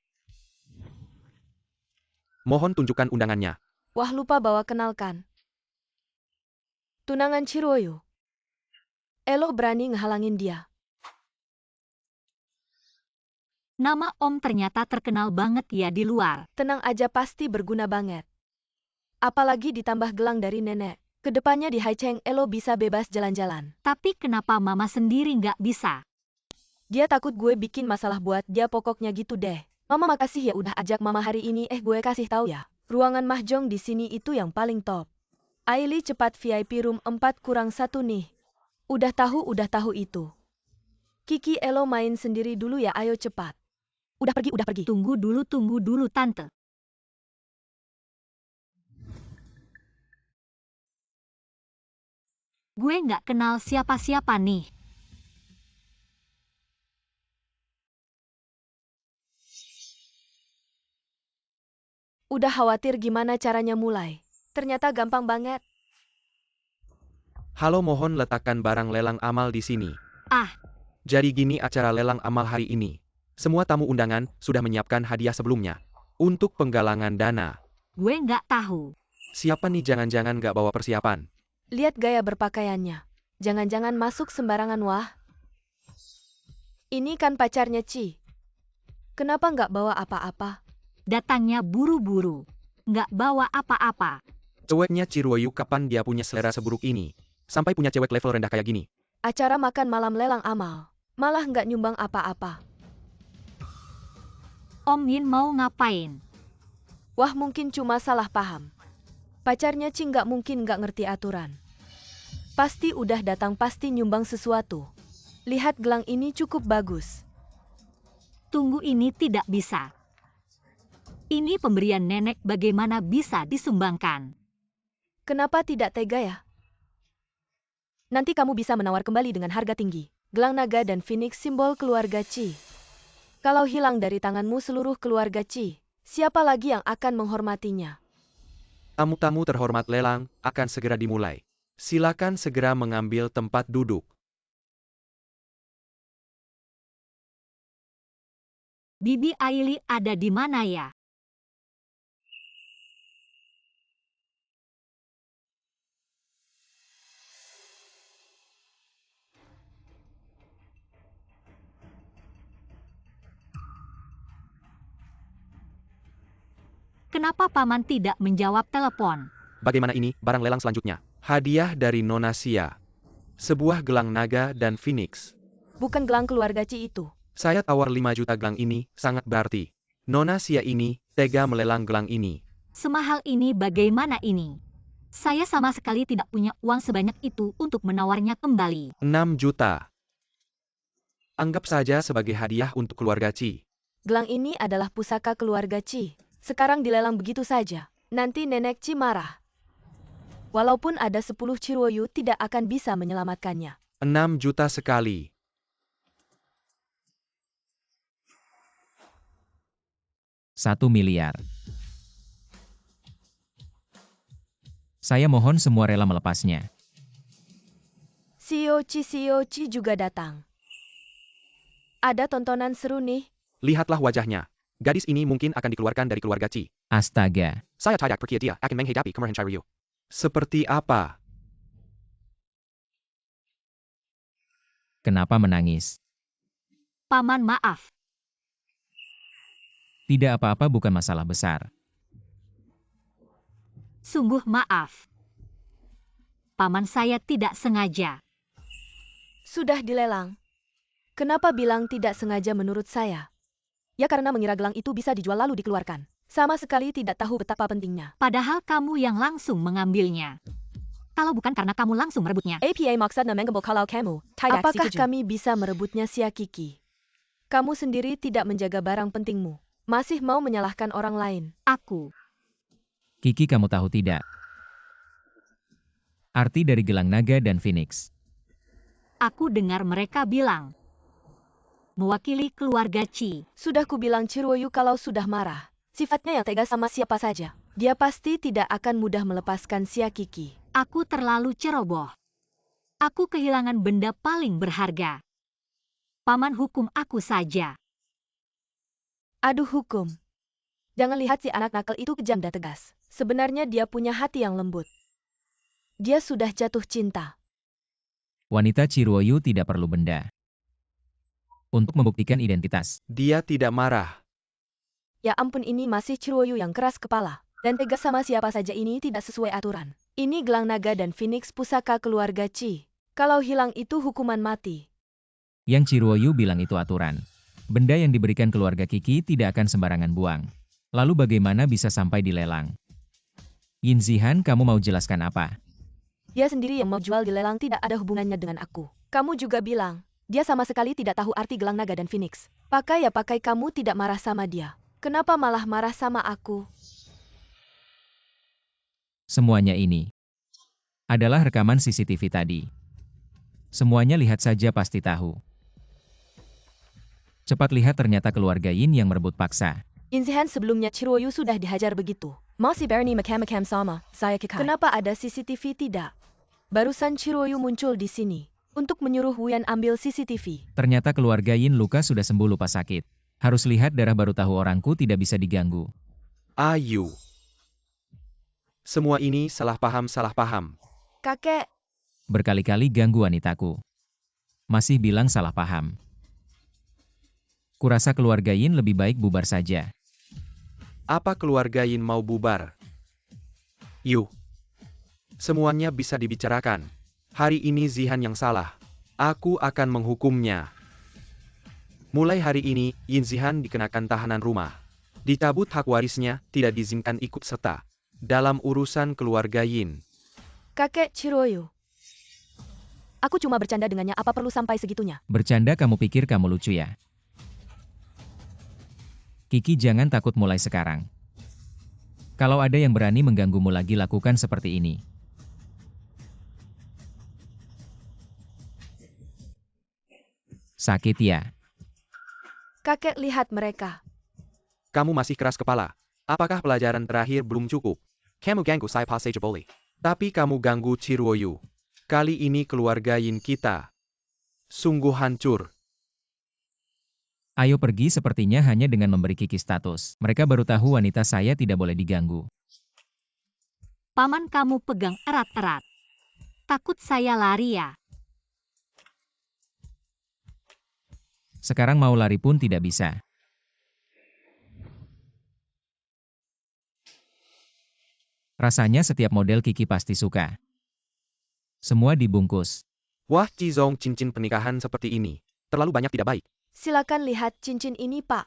Mohon tunjukkan undangannya. Wah lupa bawa kenalkan. Tunangan Chiruoyu. Elo berani ngehalangin dia. Nama Om ternyata terkenal banget ya di luar. Tenang aja, pasti berguna banget. Apalagi ditambah gelang dari nenek. Kedepannya di Haicheng Elo bisa bebas jalan-jalan. Tapi kenapa Mama sendiri nggak bisa? Dia takut gue bikin masalah buat dia, pokoknya gitu deh. Mama makasih ya udah ajak Mama hari ini. Gue kasih tahu ya. Ruangan mahjong di sini itu yang paling top. Aili cepat VIP room 4-1 nih. Udah tahu itu. Kiki Elo main sendiri dulu ya, ayo cepat. Udah pergi. Tunggu dulu Tante. Gue nggak kenal siapa-siapa nih. Udah khawatir gimana caranya mulai. Ternyata gampang banget. Halo, mohon letakkan barang lelang amal di sini. Ah. Jadi gini acara lelang amal hari ini. Semua tamu undangan sudah menyiapkan hadiah sebelumnya. Untuk penggalangan dana. Gue nggak tahu. Siapa nih, jangan-jangan nggak bawa persiapan? Lihat gaya berpakaiannya. Jangan-jangan masuk sembarangan, wah. Ini kan pacarnya Ci. Kenapa nggak bawa apa-apa? Datangnya buru-buru. Nggak bawa apa-apa. Ceweknya Chiruoyu, kapan dia punya selera seburuk ini? Sampai punya cewek level rendah kayak gini. Acara makan malam lelang amal. Malah nggak nyumbang apa-apa. Om Yin mau ngapain? Wah, mungkin cuma salah paham. Pacarnya Ci nggak mungkin nggak ngerti aturan. Pasti udah datang, pasti nyumbang sesuatu. Lihat gelang ini cukup bagus. Tunggu, ini tidak bisa. Ini pemberian nenek, bagaimana bisa disumbangkan? Kenapa tidak tega ya? Nanti kamu bisa menawar kembali dengan harga tinggi. Gelang naga dan Phoenix simbol keluarga Ci. Kalau hilang dari tanganmu seluruh keluarga Ci, siapa lagi yang akan menghormatinya? Tamu-tamu terhormat, lelang akan segera dimulai. Silakan segera mengambil tempat duduk. Bibi Aili ada di mana ya? Kenapa Paman tidak menjawab telepon? Bagaimana ini barang lelang selanjutnya? Hadiah dari Nona Sia. Sebuah gelang naga dan phoenix. Bukan gelang keluarga Ci itu. Saya tawar 5 juta gelang ini, sangat berarti. Nona Sia ini, tega melelang gelang ini. Semahal ini bagaimana ini? Saya sama sekali tidak punya uang sebanyak itu untuk menawarnya kembali. 6 juta. Anggap saja sebagai hadiah untuk keluarga Ci. Gelang ini adalah pusaka keluarga Ci. Sekarang dilelang begitu saja. Nanti nenek Ci marah. Walaupun ada 10 Ciruoyu tidak akan bisa menyelamatkannya. 6 juta sekali. $1 miliar. Saya mohon semua rela melepasnya. CEO Ci juga datang. Ada tontonan seru nih. Lihatlah wajahnya. Gadis ini mungkin akan dikeluarkan dari keluarga Ci. Astaga, Saya tidak percaya dia akan menghadapi kemarahan Chiryu. Seperti apa? kenapa menangis? Paman maaf. Tidak apa-apa, bukan masalah besar. Sungguh maaf. Paman saya tidak sengaja. Sudah dilelang. Kenapa bilang tidak sengaja menurut saya? Ya karena mengira gelang itu bisa dijual lalu dikeluarkan. Sama sekali tidak tahu betapa pentingnya. Padahal kamu yang langsung mengambilnya. Kalau bukan karena kamu langsung merebutnya. APA maksudnya mengambil kalau kamu. Apakah kami bisa merebutnya Sia Kiki? Kamu sendiri tidak menjaga barang pentingmu. Masih mau menyalahkan orang lain. Aku. Kiki, kamu tahu tidak? Arti dari gelang naga dan phoenix. Aku dengar mereka bilang. Mewakili keluarga Ci. Sudah kubilang Ciruoyu kalau sudah marah. Sifatnya yang tegas sama siapa saja. Dia pasti tidak akan mudah melepaskan Sia Kiki. Aku terlalu ceroboh. Aku kehilangan benda paling berharga. Paman hukum aku saja. Aduh hukum. Jangan lihat si anak nakal itu kejam dan tegas. Sebenarnya dia punya hati yang lembut. Dia sudah jatuh cinta. Wanita Ciruoyu tidak perlu benda untuk membuktikan identitas. Dia tidak marah. Ya ampun, ini masih Ciruoyu yang keras kepala. Dan tegas sama siapa saja, ini tidak sesuai aturan. Ini gelang naga dan phoenix pusaka keluarga Ci. Kalau hilang itu hukuman mati. Yang Ciruoyu bilang itu aturan. Benda yang diberikan keluarga Kiki tidak akan sembarangan buang. Lalu bagaimana bisa sampai dilelang? Yin Zihan, kamu mau jelaskan apa? Dia sendiri yang mau jual dilelang, tidak ada hubungannya dengan aku. Kamu juga bilang, dia sama sekali tidak tahu arti gelang naga dan phoenix. Pakai ya pakai, kamu tidak marah sama dia. Kenapa malah marah sama aku? Semuanya ini adalah rekaman CCTV tadi. Semuanya lihat saja pasti tahu. Cepat lihat, ternyata keluarga Yin yang merebut paksa. Inzihan, sebelumnya Ciruoyu sudah dihajar begitu. Masih Bernie makam sama, saya Kikai. Kenapa ada CCTV tidak? Barusan Ciruoyu muncul di sini untuk menyuruh Wuyan ambil CCTV. Ternyata keluarga Yin luka sudah sembuh lupa sakit. Harus lihat darah baru tahu orangku tidak bisa diganggu. Ayu. Semua ini salah paham. Kakek, Berkali-kali ganggu wanitaku. Masih bilang salah paham. Kurasa keluarga Yin lebih baik bubar saja. Apa keluarga Yin mau bubar? Yuk. Semuanya bisa dibicarakan. Hari ini Zihan yang salah. Aku akan menghukumnya. Mulai hari ini, Yin Zihan dikenakan tahanan rumah. Dicabut hak warisnya, tidak diizinkan ikut serta dalam urusan keluarga Yin. kakek Ciruoyu. Aku cuma bercanda dengannya, apa perlu sampai segitunya? Bercanda, kamu pikir kamu lucu ya? Kiki, jangan takut mulai sekarang. Kalau ada yang berani mengganggumu lagi, lakukan seperti ini. Sakit ya? Kakek, lihat mereka. Kamu masih keras kepala. Apakah pelajaran terakhir belum cukup? Kamu ganggu saya saja boleh. Tapi kamu ganggu Ciruoyu. Kali ini keluarga Yin kita sungguh hancur. Ayo pergi, sepertinya hanya dengan memberi Kiki status. Mereka baru tahu wanita saya tidak boleh diganggu. Paman, kamu pegang erat-erat. Takut saya lari ya? Sekarang mau lari pun tidak bisa. Rasanya setiap model Kiki pasti suka. Semua dibungkus. Wah, Cizong, cincin pernikahan seperti ini. Terlalu banyak tidak baik. Silakan lihat cincin ini, Pak.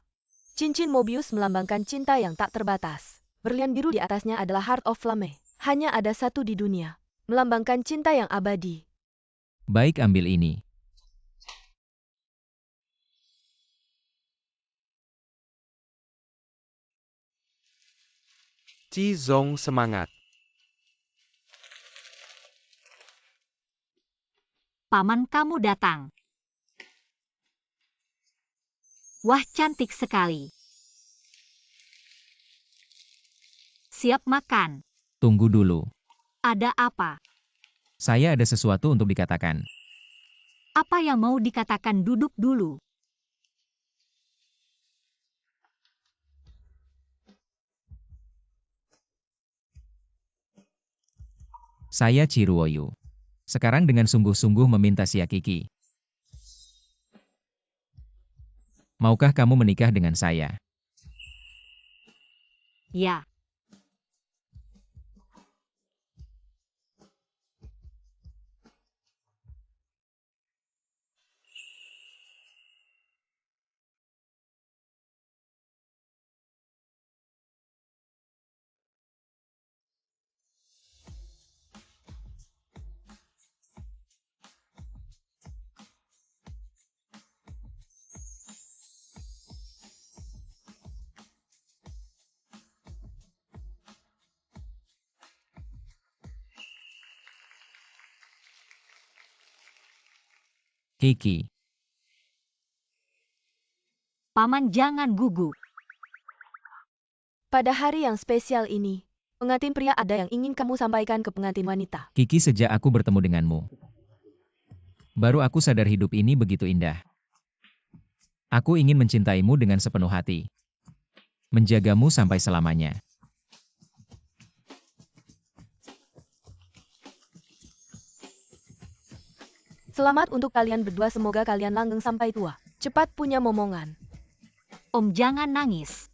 Cincin Mobius melambangkan cinta yang tak terbatas. Berlian biru di atasnya adalah Heart of Flame. Hanya ada satu di dunia. Melambangkan cinta yang abadi. Baik, ambil ini. Cizong semangat. Paman kamu datang. Wah, cantik sekali. Siap makan. Tunggu dulu. Ada apa? Saya ada sesuatu untuk dikatakan. Apa yang mau dikatakan? Duduk dulu. Saya Ciruoyu. Sekarang dengan sungguh-sungguh meminta Sia Kiki. Maukah kamu menikah dengan saya? Ya. Kiki. Paman jangan gugup. Pada hari yang spesial ini, pengantin pria ada yang ingin kamu sampaikan ke pengantin wanita. Kiki, sejak aku bertemu denganmu, baru aku sadar hidup ini begitu indah. Aku ingin mencintaimu dengan sepenuh hati. Menjagamu sampai selamanya. Selamat untuk kalian berdua, semoga kalian langgeng sampai tua. Cepat punya momongan. Om jangan nangis.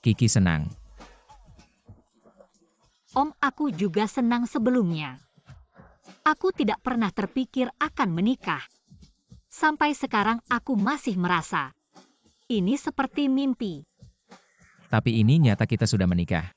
Kiki senang. Om, aku juga senang sebelumnya. Aku tidak pernah terpikir akan menikah. Sampai sekarang aku masih merasa ini seperti mimpi. Tapi ini nyata, kita sudah menikah.